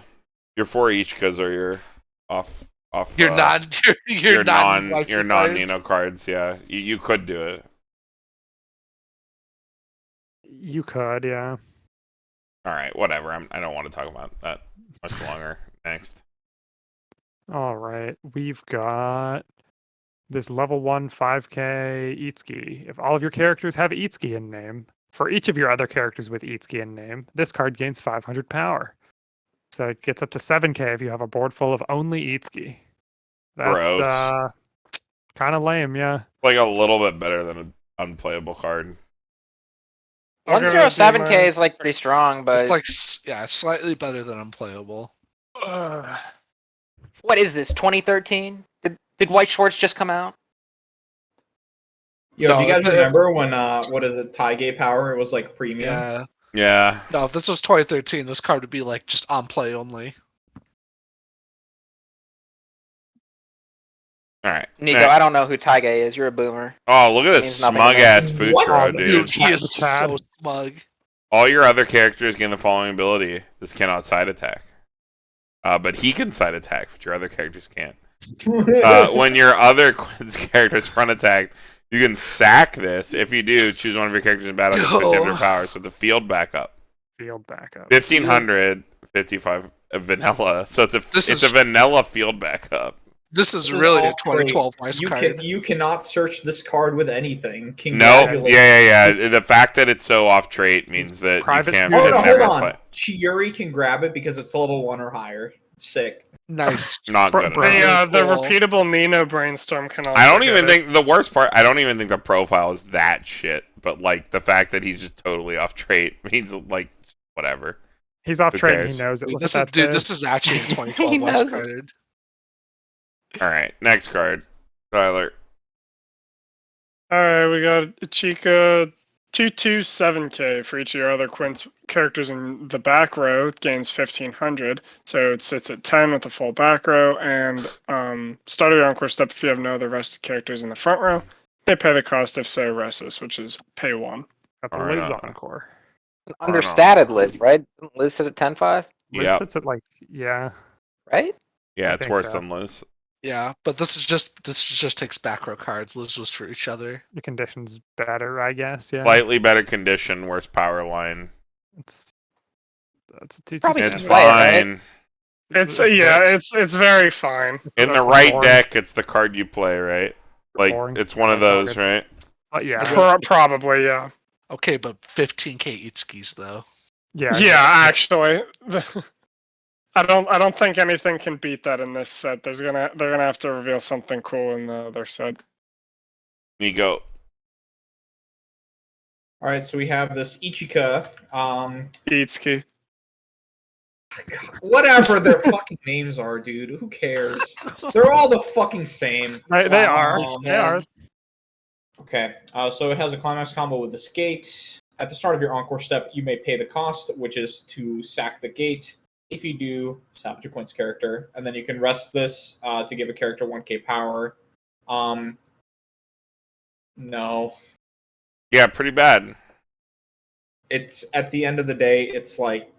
Your 4 Ichikas are your off. Your non Nino cards. Yeah, you could do it. You could, yeah. All right, whatever. I don't want to talk about that much longer. Next. All right, we've got this level 1 5k Itsuki. If all of your characters have Itsuki in name, for each of your other characters with Itsuki in name, this card gains 500 power. So it gets up to 7k if you have a board full of only Itsuki. That's kind of lame, yeah. Like a little bit better than an unplayable card. 107k is like pretty strong, but it's like slightly better than unplayable. What is this? 2013? Did Weiss Schwarz just come out? Yo, do you guys remember when what is it, Taige power? It was like premium. Yeah. No, if this was 2013, this card would be like just on play only. All right, Niko, I don't know who Taige is. You're a boomer. Oh, look at this smug ass Futuro, dude. He is so smug. All your other characters gain the following ability. This cannot side attack. But he can side attack, but your other characters can't. When your other characters front attack, you can sack this. If you do, choose one of your characters in battle with 50 power. So the field backup. 1500, 55 a vanilla. So it's This a vanilla field backup. This is This is really a off trait. 2012 Weiss card. You cannot search this card with anything. No, Congratulations. yeah. The fact that it's so off trait means that you private can't. student. Hold never on. play. Chiuri can grab it because it's level 1 or higher. Sick. Nice. Not good. Bro, enough. The Cool. repeatable Nino brainstorm can also I don't get even it. think the worst part. I don't even think the profile is that shit. But like the fact that he's just totally off trait means like whatever. He's off Who trade and cares? he knows it. Dude, Look this at is, that dude, face. this is actually a 2012 He Weiss knows it. card. All right, next card, Tyler. Alright, we got Ichika 227k for each of your other Quints characters in the back row, gains 1500. So it sits at 10 with the full back row, and start of your encore step if you have no other rested characters in the front row. They pay the cost if so restless, which is pay 1. Got the Alright, Liz on. encore. Understated Liz, right? Liz sit at 10-5, Liz Yeah, sits at like right. right? yeah, I it's think worse so. than Liz. Yeah, but this just takes back row cards. Liz was for each other. The condition's better, I guess. Yeah. Slightly better condition, worse power line. That's a 2 Probably It's should play it, right? fine. It's very fine. In the That's right boring. deck, it's the card you play, right? Like Boring it's one of stuff, those, all right? But yeah. Probably, yeah. Okay, but 15k Itskis though. Yeah. Yeah, actually. I don't think anything can beat that in this set. They're gonna have to reveal something cool in the other set. Niko. All right, so we have this Ichika. Itsuki. Whatever their fucking names are, dude. Who cares? They're all the fucking same. They are. Oh, They man. are. Okay, so it has a climax combo with this gate. At the start of your encore step, you may pay the cost, which is to sack the gate. If you do, salvage a Quint's character, and then you can rest this to give a character 1k power. No. Yeah, pretty bad. It's at the end of the day, it's like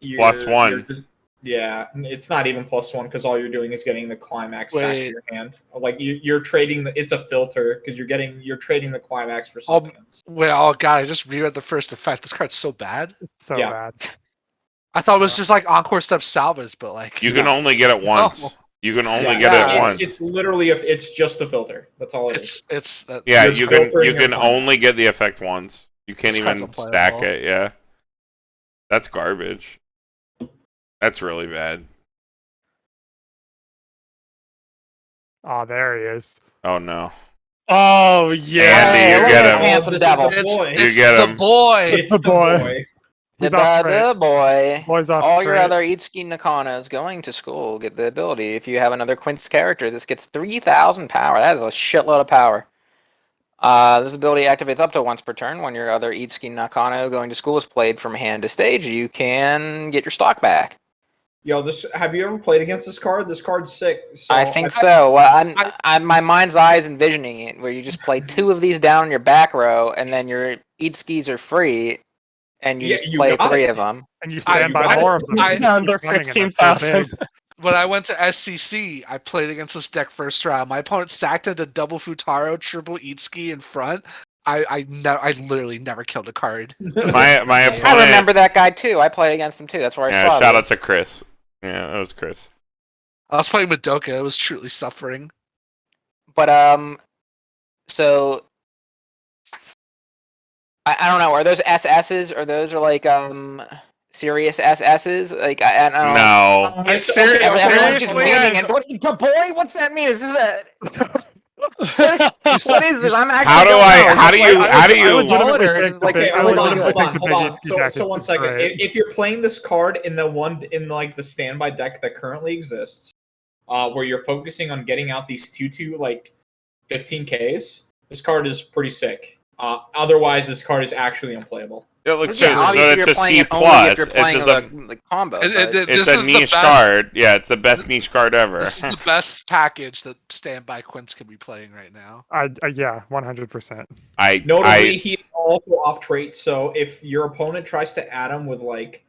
+1. Yeah, it's not even +1 because all you're doing is getting the climax back to Wait. your hand. Like you're trading it's a filter because you're trading the climax for something else. Well, God, I just reread the first effect. This card's so bad. It's so Yeah. bad. I thought it was just like Encore Step salvage, but like You can only get it once. No. You can only Yeah, get yeah, it once. It's literally it's just a filter. That's all it is. it's that. Yeah, It's you can filtering your climax. only get the effect once. You can't This card's even unplayable. stack it. Yeah, that's garbage. That's really bad. Oh, there he is. Oh no. Oh yeah. Andy, you look get at him. this handsome This is devil. the It's, boy. it's get the him. boy. It's the the boy. boy. He's off trade. The boy. Boy's off All your trade. other Itsuki Nakanas going to school get the ability. If you have another Quint's character, this gets 3,000 power. That is a shitload of power. This ability activates up to once per turn. When your other Itsuki Nakano going to school is played from hand to stage, you can get your stock back. Yo, have you ever played against this card? This card's sick. So I think so. Well, my mind's eye is envisioning it, where you just play 2 of these down in your back row, and then your Itskis are free, and you Yeah, just you play got 3 it. of them. And you stand by got more it. of them. I- You keep under running, and that's so 15,000. big. When I went to SCC, I played against this deck first round. My opponent stacked into double Futaro, triple Itsuki in front. I literally never killed a card. My opponent. I remember that guy too. I played against him too. That's where I Yeah, saw shout it. out to Chris. Yeah, that was Chris. I was playing with Doka. It was truly suffering. But so I don't know. Are those SSs or those are like serious SSs? Like I don't know. No. Yes, Ser- okay, Everyone's just seriously, waiting and what boy? What's that mean? Is that what is this? I'm actually How do don't I- know. how do you- how do I you- legitimately Or is it think like that- Okay, I hold on, legitimately hold on, think the hold big on. Itsuki deck So is one second. great. If you're playing this card in like the standby deck that currently exists, where you're focusing on getting out these 2/2 like 15Ks, this card is pretty sick. Otherwise, this card is actually unplayable. It looks Yeah, so obviously it's you're a playing C it only plus. if you're It's playing just the combo. It- but- it- it's This a is the niche best- card. Yeah, it's the best niche card ever. This is the best package that standby Quints can be playing right now. Yeah, 100%. Notably, he is also off trait, so if your opponent tries to add him with like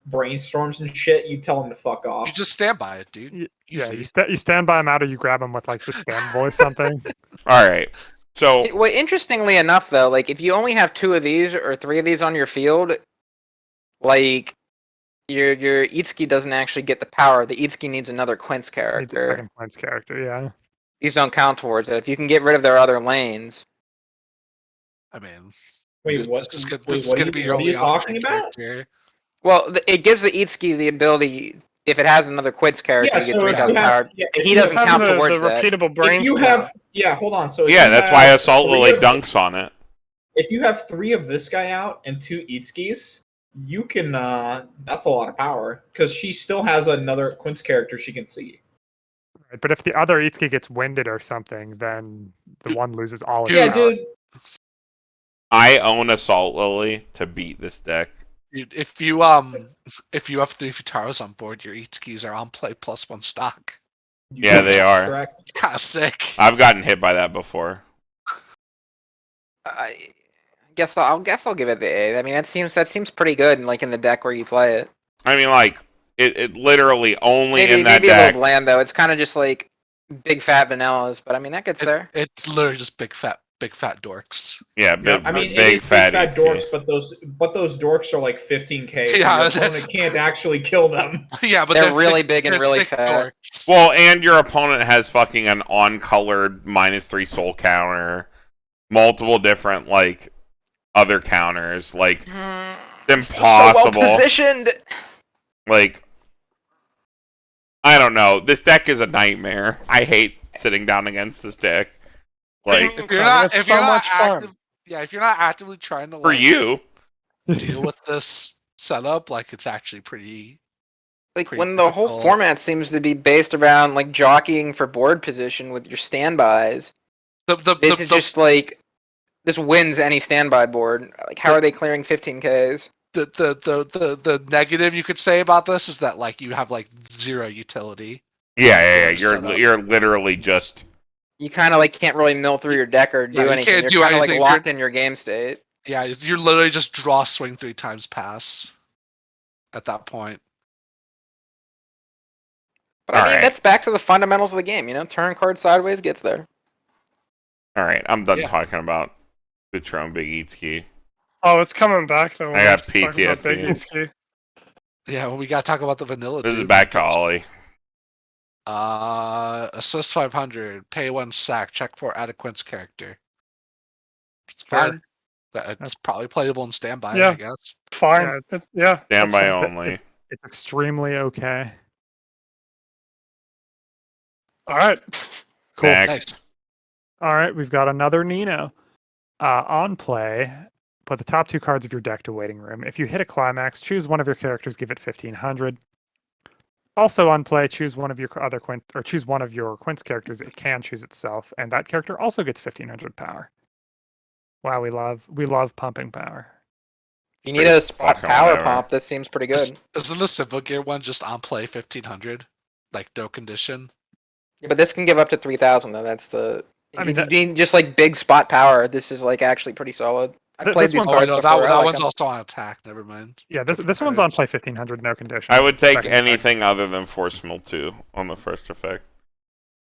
brainstorms and shit, you tell him to fuck off. You just stand by it, dude. Yeah, Easy. you stand by him out, or you grab him with like the spam voice something. All right. So Well, interestingly enough, though, like if you only have 2 of these or 3 of these on your field, like your Itsuki doesn't actually get the power. The Itsuki needs another Quince Needs a character. second Quince character, yeah. These don't count towards it. If you can get rid of their other lanes. I mean, Wait, what? this Wait, is what going are to be you, your what are you only talking option about? character. Well, it gives the Itsuki the ability, if it has another Quince character, Yeah, to get so if 3,000 you have- power. yeah, And if he you doesn't have count the towards that. repeatable If brainstorm. you have, yeah, hold on. So if Yeah, you that's have why Assault Lily 3 of- dunks on it. If you have 3 of this guy out and 2 Itskis, you can. That's a lot of power because she still has another Quince character she can see. Right, but if the other Itsuki gets winded or something, then the one loses all its Yeah, power. dude. I own Assault Lily to beat this deck. Dude, if you have 3 Futaros on board, your Itskis are on play +1 stock. Yeah, they are. Correct. It's kind of sick. I've gotten hit by that before. I guess I'll give it the A. I mean, that seems pretty good, like in the deck where you play it. I mean, like, it literally only in that Maybe a deck. little bland though. It's kind of just like big fat vanillas, but I mean that gets there. It's literally just big fat dorks. Yeah, big, I mean, big it is fat big fat Itsuki. dorks, but those dorks are like 15k. So Yeah. your opponent can't actually kill them. Yeah, but They're really thick- big and they're really thick fat. dorks. Well, and your opponent has fucking an on-colored -3 soul counter, multiple different, like, other counters. Like, it's impossible. So well positioned. Like, I don't know. This deck is a nightmare. I hate sitting down against this deck. Like, If you're not if you're not actively trying to for like, you, deal with this setup, like it's actually pretty. Like Pretty when the whole difficult. format seems to be based around like jockeying for board position with your standbys. This is just like this wins any standby board. Like how are they clearing 15Ks? The negative you could say about this is that like you have like 0 utility. yeah. Setup. You're literally just You kind of like can't really mill through your deck or do Yeah, you anything. can't You're do kind of like anything. locked in your game state. Yeah, you're literally just draw swing 3 times pass. At that point. But I mean, Alright. that's back to the fundamentals of the game. You know, turn card sideways gets there. all right. I'm done Yeah. talking about Patron Big Itsuki. Oh, it's coming back though. I got We'll talk about Big PTSD. Itsuki. Yeah, well, we gotta talk about the vanilla. This is dude. back to Ollie. Assist 500, pay 1 sack, check for add a Quince character. It's Fair. fine. But it's That's- probably playable in standby, Yeah. I guess. Fine. Yeah, Yeah. Standby That sounds good. only. It's extremely okay. All right. Cool. Next. Nice. All right, we've got another Nino. On play, put the top 2 cards of your deck to waiting room. If you hit a climax, choose one of your characters, give it 1500. Also on play, choose one of your other choose one of your Quince characters. It can choose itself, and that character also gets 1500 power. Wow, we love pumping power. If you need a spot Fucking power whatever. pump, that seems pretty good. Isn't the Simple Gear one just on play 1500? Like no condition? Yeah, but this can give up to 3,000 though. That's the. I mean, if you need just like big spot power, this is like actually pretty solid. I Th- played this these one- Oh, cards no, before. I that like one's them. also on attack. Never mind. Yeah, this Different one's on cards. play 1500, no condition. I would take Second card. anything other than Force Mill 2 on the first effect.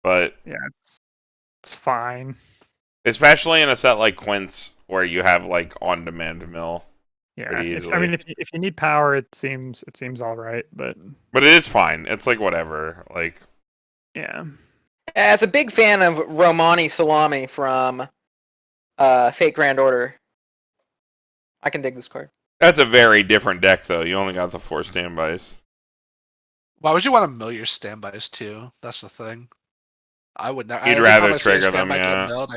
But Yeah, it's fine. especially in a set like Quince, where you have like on-demand mill. Yeah, Pretty I mean, easily. if you need power, it seems all right, but But it is fine. It's like whatever. Like, yeah. As a big fan of Romani Salami from Fate Grand Order, I can dig this card. that's a very different deck, though. You only got the 4 standbys. Why would you want to mill your standbys too? That's the thing. I would not. You'd every time rather I see a trigger them, standby get yeah. milled,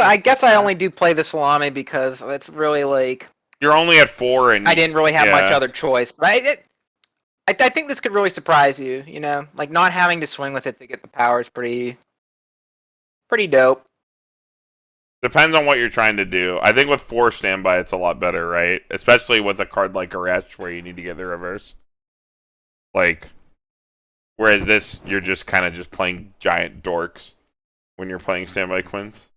I guess I only do play the Salami because it's really like You're only at 4, and I didn't really have much Yeah. other choice. But I think this could really surprise you. You know, like not having to swing with it to get the power is pretty dope. depends on what you're trying to do. I think with 4 standby, it's a lot better, right? Especially with a card like Aresh, where you need to get the reverse. Like, whereas this, you're just kind of just playing giant dorks when you're playing standby Quince.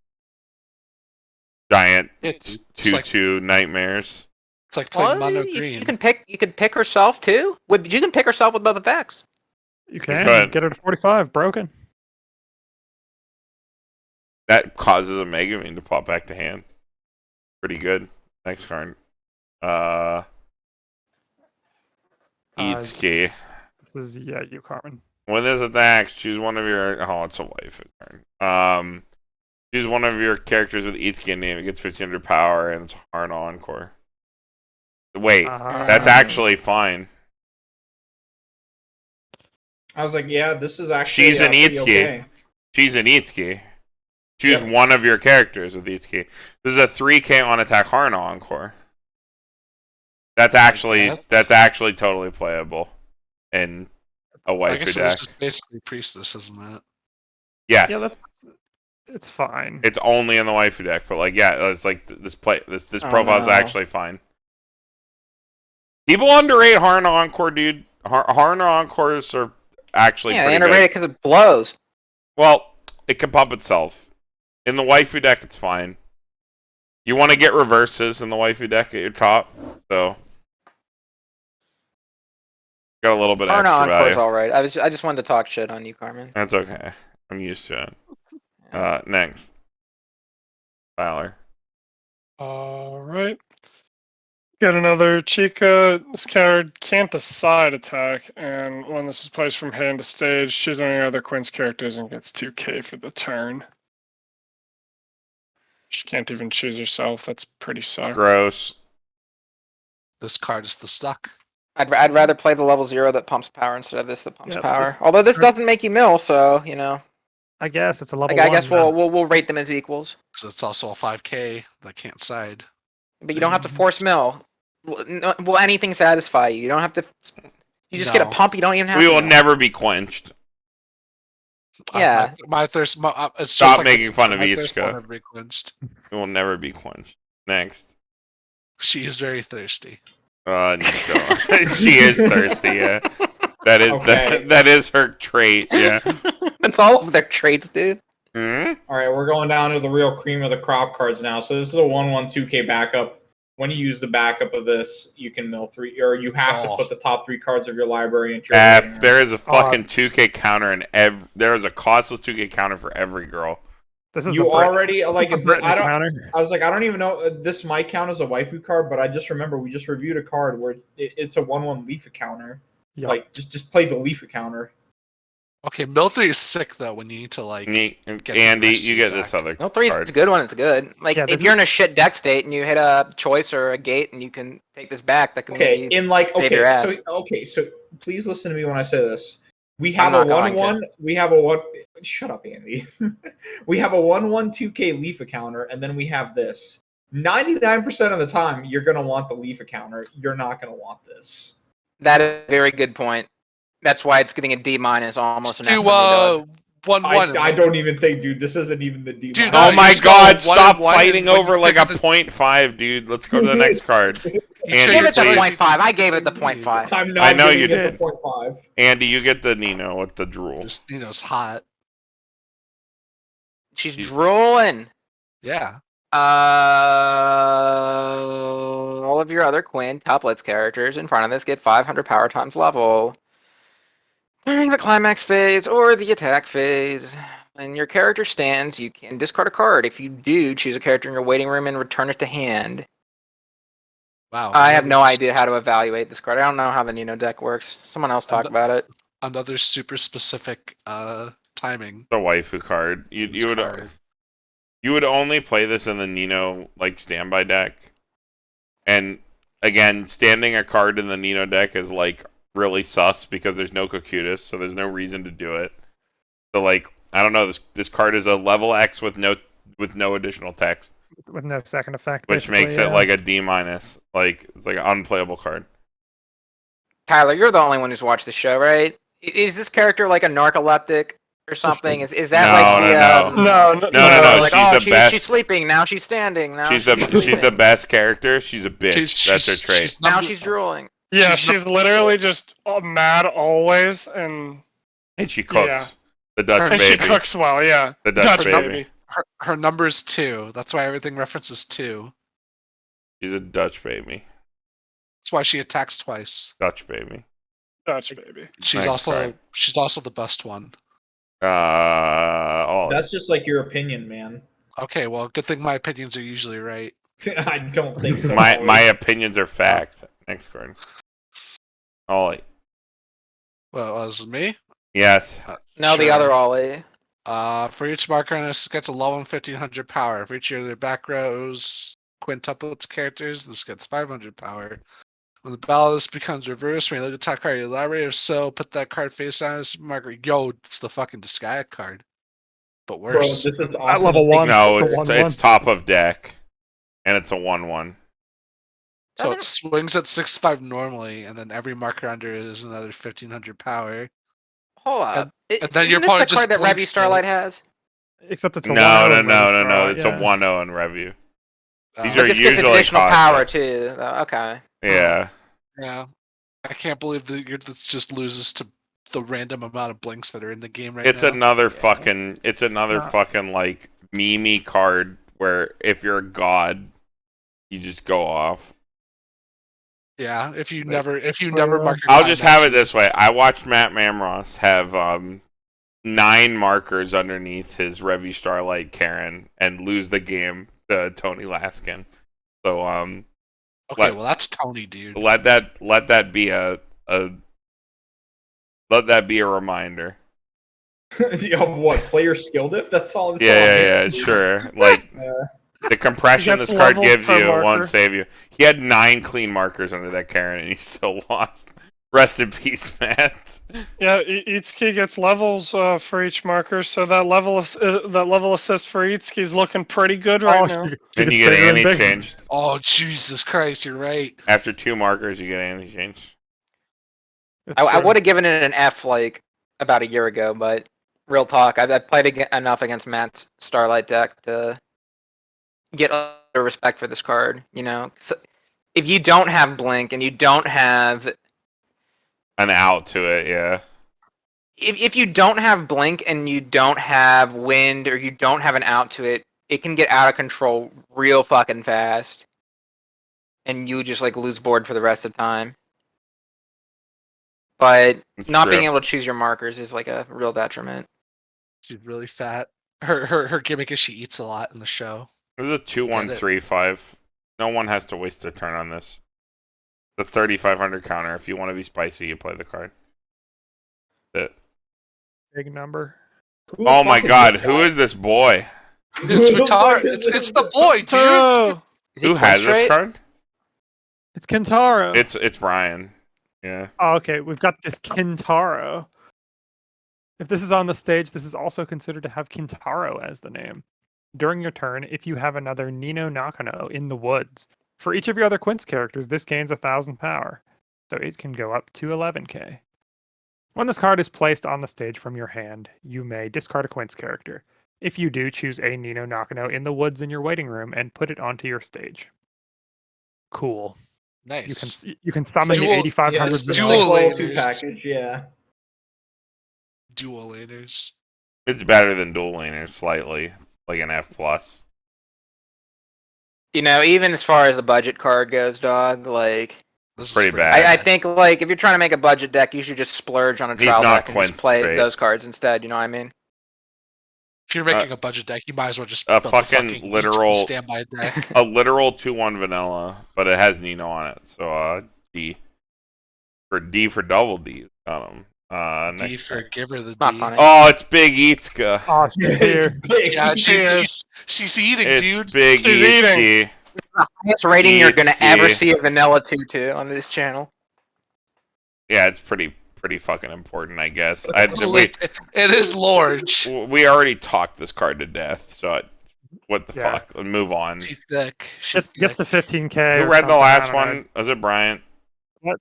Giant It's 2/2 nightmares. It's like playing Well, mono you green. can pick herself too. You can pick herself with both effects. You can could. get her to 45, broken. That causes a Megamine to pop back to hand. Pretty good. Next card. Itsuki. This is you, Carmen. When this attacks, choose one of your. Oh, it's a waifu turn. Choose one of your characters with Itsuki name. It gets 1500 power, and it's hard encore. Wait, that's actually fine. I was like, yeah, this is actually. She's an pretty Itsuki. Okay. She's an Itsuki. Choose one of your characters with Itsuki. This is a 3k on attack hard encore. That's actually totally playable in a waifu I guess deck. it's just basically priestess, isn't it? Yes. Yeah, it's fine. It's only in the waifu deck, but like, yeah, it's like this profile is actually fine. People underrate Harna Encore, dude. Harna Encores are actually pretty underrated because it blows. Well, it can pump itself. In the waifu deck, it's fine. You want to get reverses in the waifu deck at your top, so got a little bit Harna extra Encore's value. alright. I just wanted to talk shit on you, Carmen. That's okay. I'm used to it. Next, Fowler. All right. Get another Ichika. This card can't decide attack, and when this is placed from hand to stage, choose one of your other Quin's characters and gets 2k for the turn. She can't even choose herself. That's pretty suck. Gross. This card is the suck. I'd rather play the level 0 that pumps power instead of this that pumps Yeah, power. Although this doesn't make you mill, so you know. I guess it's a level. I guess 1 we'll rate them as equals. So it's also a 5k that can't side. But you don't have to force mill. Will anything satisfy you? You don't have to. You just get a No. pump. You don't even have. We to will mill. never be quenched. Yeah. My thirst. It's Stop just like making fun of my thirst will Ichika. never be quenched. We will never be quenched. Next. She is very thirsty. Niko. She is thirsty, yeah. That is Okay. that is her trait, yeah. That's all of their traits, dude. Hmm? All right, we're going down to the real cream of the crop cards now. So this is a 1/1 2K backup. When you use the backup of this, you can mill 3, or you have to put the top 3 cards of your library into your waiting room. There is a fucking 2k counter in there is a costless 2k counter for every girl. This is You the already like. Brittany I don't. counter. I was like, I don't even know. This might count as a waifu card, but I just remember we just reviewed a card where it's a 1/1 Leafa counter. Yup. Like, just play the Leafa counter. Okay, mill 3 is sick though when you need to like. Get Andy, the rest you of get the this deck. other No, 3 card. is a good one. It's good. Like Yeah, if this you're in a shit deck state and you hit a choice or a gate and you can take this back, that can Okay, maybe in like save your ass. so please listen to me when I say this. We I'm have a not going 1/1. We have a 1. Shut up, Andy. We have a 1/1 2K Leafa counter, and then we have this. 99% of the time, you're gonna want the Leafa counter. You're not gonna want this. That is a very good point. That's why it's getting a D- almost an F. Do from me, dog. 1-1. I don't even think, dude. This isn't even the D. Dude, Oh no, my just go god, 1 stop and 1 fighting and when over you like pick a the- 0.5, dude. Let's go to the next card. You Andy, Give it the please. 0.5. I gave it the 0.5. I'm not I know giving you it did. the 0.5. Andy, you get the Nino with the drool. This Nino's hot. She's drooling. Yeah. All of your other Quintuplets characters in front of this get 500 power times level during the climax phase or the attack phase. When your character stands, you can discard a card. If you do, choose a character in your waiting room and return it to hand. Wow. I have no idea how to evaluate this card. I don't know how the Nino deck works. Someone else talk about it. Another super specific timing. The waifu card. You would only play this in the Nino like standby deck. And again, standing a card in the Nino deck is like really sus because there's no Cocutus, so there's no reason to do it. So like, I don't know, this card is a level X with no additional text. With no second effect. Which makes it like a D-. Like it's like an unplayable card. Tyler, you're the only one who's watched the show, right? Is this character like a narcoleptic or something? Is that No, like the No. No, like, she's oh, the best. She's sleeping now. She's standing now. She's the best character. She's a bitch. That's her trait. She's Now she's drooling. Yeah, She's she's literally just mad always, and And she cooks. Yeah. The Dutch and baby. she cooks well. Yeah, The Dutch baby. her number is 2. That's why everything references 2. She's a Dutch baby. That's why she attacks twice. Dutch baby. Dutch baby. She's Nice card. also the best one. That's just like your opinion, man. Okay, well, good thing my opinions are usually right. I don't think so. my opinions are fact. Next card. Ollie. Well, was it me? Yes. No, the Sure. other Ollie. For each marker on this gets a level 1500 power. For each of the back rows quintuplets characters, this gets 500 power. When the ballast becomes reversed, when you look at top card of your library, if so, put that card face on this marker. Yo, it's the fucking Disgaea card. But Bro, worse. this is At awesome. level 1. No, it's a 1/1. it's top of deck, and it's a 1/1. So it swings at 6/5 normally, and then every marker under it is another 1500 power. Hold up. and then Isn't your this the opponent just card that Revy blinks Starlight has? Except it's a No, 1/0 no, in no, Revy no, no. Starlight, It's yeah. a 1/0 in review. These Uh, are This gets usually additional cost power us. too. Okay. Yeah. Yeah. I can't believe that this just loses to the random amount of blinks that are in the game right It's now. another fucking. It's another Uh. fucking like meme card where if you're a god, you just go off. Yeah, if you Wait, never where, mark your I'll just have it this climaxes. way. I watched Matt Mamross have 9 markers underneath his Revy Starlight Karen and lose the game to Tony Laskin. So Okay, well that's Tony, dude. let that be a reminder. Of what? Player skill diff? That's all. That's all Yeah, sure. Like the compression He this gets card levels gives per you marker. won't save you. He had 9 clean markers under that Karen and he still lost. Rest in peace, Matt. Yeah, Itsuki gets levels for each marker, so that level assist for Itsuki is looking pretty good right now. Then you get anti-changed. Oh Jesus Christ, you're right. After 2 markers, you get anti-changed. I would have given it an F like about a year ago, but real talk, I played enough against Matt's Starlight deck to get a respect for this card. You know, so if you don't have Blink and you don't have An out to it, yeah. if you don't have Blink and you don't have Wind or you don't have an out to it, it can get out of control real fucking fast, and you just like lose board for the rest of the time. But It's not true. being able to choose your markers is like a real detriment. She's really fat. Her gimmick is she eats a lot in the show. This is a 2-1-3-5. No one has to waste their turn on this. The 3,500 counter. If you want to be spicy, you play the card. That's it. Big number. Who the Oh my fuck is god, this who guy? is this boy? It's Who the Vitar. fuck is It's this the boy, dude. Oh, Is he Who has this straight? card? It's Kintaro. It's Brian. Yeah. Oh, okay, we've got this Kintaro. If this is on the stage, this is also considered to have Kintaro as the name. During your turn, if you have another Nino Nakano in the woods, for each of your other Quince characters, this gains 1,000 power, so it can go up to 11k. When this card is placed on the stage from your hand, you may discard a Quince character. If you do, choose a Nino Nakano in the woods in your waiting room and put it onto your stage. Cool. Nice. You can summon Dual- the 8,500 Yeah, it's the Dual vanilla. level 2 laders. package, yeah. Dual laders. It's better than Dual Laner slightly. Like an F+. You know, even as far as the budget card goes, dog, like This Pretty is bad. I think like if you're trying to make a budget deck, you should just splurge on a He's trial not deck and Quince just play straight. those cards instead. You know what I mean? If you're making a budget deck, you might as well just a build fucking literal- standby deck. A literal 2-1 vanilla, but it has Nino on it. So D. D for double D. Got him. D Next for card. give her the Not D. funny. Oh, it's Big Ichika. Oh, she's here. Big. Yeah, Cheers. she's eating, It's dude. Big She's eating. Ichiki. Highest rating you're gonna ever Itsuki. see a vanilla tutu on this channel. Yeah, it's pretty fucking important, I guess. Well, it is large. We already talked this card to death, so what the Yeah. fuck? Let's move on. She's thick. She's Gets to thick. 15k. Who or read the something, last I don't know. one? Was it Bryant? What?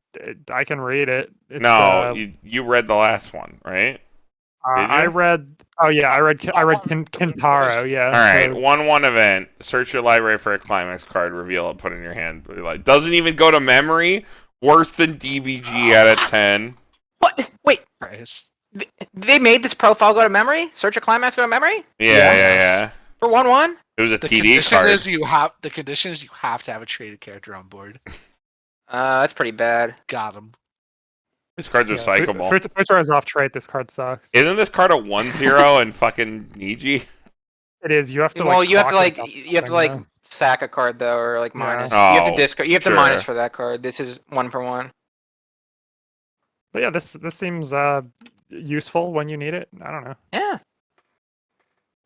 I can read it. It's, No, you read the last one, right? did I you? read. Oh yeah, I read Kintaro. Yeah. All right, so- 1/1 event. Search your library for a climax card. Reveal it. Put it in your hand. Like doesn't even go to memory. Worse than DBG out of 10. What? Wait, Christ. they made this profile go to memory? Search a climax go to memory? Yeah. For 1/1? It was a The TD condition card. is you have to have a traded character on board. That's pretty bad. Got him. These cards are yeah, psychable. Futura is off trait. This card sucks. Isn't this card a 1/0 in fucking Niji? It is. You have to. Well, like, you have to clock like yourself you have to something, like sack a card though, or like Yeah. minus. You have to Oh, discard. You have sure. to minus for that card. This is 1 for 1. But yeah, this seems useful when you need it. I don't know. Yeah.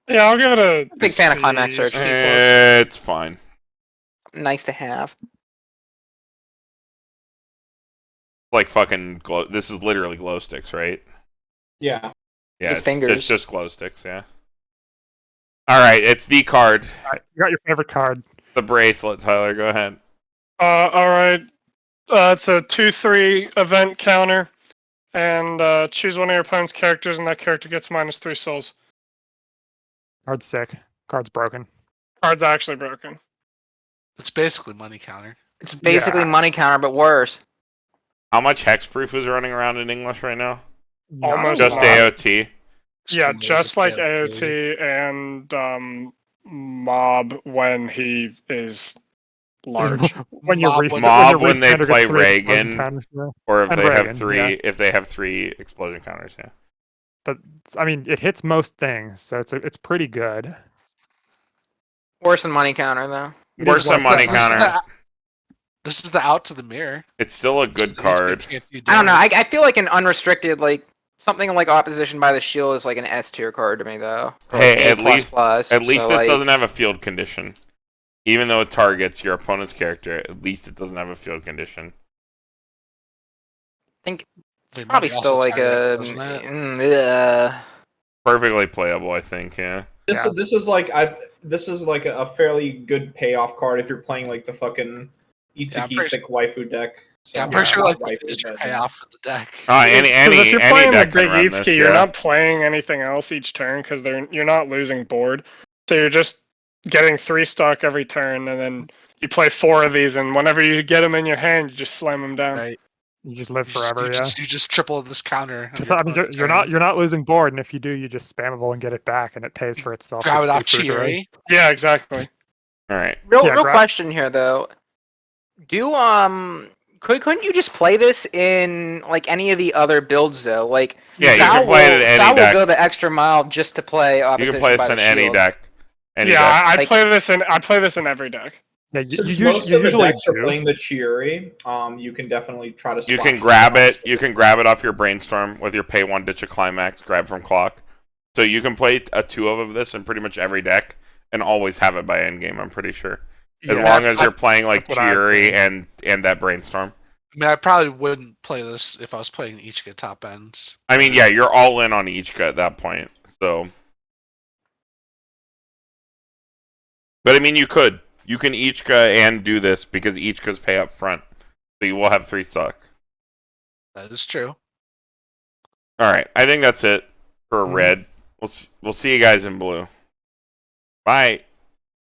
Yeah, I'll give it a Big fan of Climax C, Search. C+. It's fine. Nice to have. Like fucking glow. This is literally glow sticks, right? Yeah. Yeah, The it's fingers. just glow sticks. Yeah. All right, it's the card, All right, you got your favorite card. the bracelet. Tyler, go ahead. All right. It's a 2/3 event counter, and choose one of your opponent's characters, and that character gets -3 souls. Card's sick. Card's broken. Card's actually broken. It's basically money counter. It's basically Yeah. money counter, but worse. How much hexproof is running around in English right now? Almost Just not. AOT. Yeah, Extremely just like AOT. AOT and Mob when he is large. when you Mob restart, Mob when, when they your play restandard gets 3 explosion Reagan, counters, yeah. or if And they have Reagan, three, yeah. if they have 3 explosion counters. Yeah. But I mean, it hits most things, so it's pretty good. Worse than money counter, though. It Worse is than worth money it. counter. This is the out to the mirror. It's still a good card. I don't know. I feel like an unrestricted, like, something like Opposition by the Shield is like an S tier card to me, though. Or Hey, like A++, at least so, this like, doesn't have a field condition. Even though it targets your opponent's character, at least it doesn't have a field condition. I think it's It probably might still also like target, a. doesn't it? Perfectly playable, I think. Yeah. This is like a fairly good payoff card if you're playing like the fucking Itsuki thick waifu deck. So, Yeah, I'm pretty sure not like this waifu, is your but, payoff for the deck. Any Because if you're any playing the deck big can run Itsuki, this. you're Yeah. not playing anything else each turn because you're not losing board. So you're just getting 3 stock every turn, and then you play 4 of these, and whenever you get them in your hand, you just slam them down. Right. You just live You just, forever, you, yeah. just, you just triple this counter. on Just, your I mean, opponent's you're turn. not losing board, and if you do, you just spammable and get it back, and it pays for itself. Grab just it off 2 for Chieri. Yeah, exactly. All right. Real Yeah, grab- question here, though. Couldn't you just play this in like any of the other builds though? Like Yeah, you can play it in any Sal deck. will go the extra mile just to play You Opposition can play by this in the any Shield. deck. Any Yeah, deck. I Like- play this in every deck. Yeah, you Since usually, most of the usually decks are do. playing the Chieri, you can definitely try to. You splash can grab them it. You can grab it off your brainstorm with your pay 1 ditch a climax, grab from clock. So you can play a 2 of this in pretty much every deck and always have it by endgame. I'm pretty sure, as Yeah. long as you're playing like that's what I'd Chieri say. and that brainstorm. I mean, I probably wouldn't play this if I was playing Ichika top ends. I mean, yeah, you're all in on Ichika at that point. So, but I mean, you can Ichika and do this because Ichika's pay up front, so you will have 3 stock. That is true. All right, I think that's it for red. We'll see you guys in blue. Bye.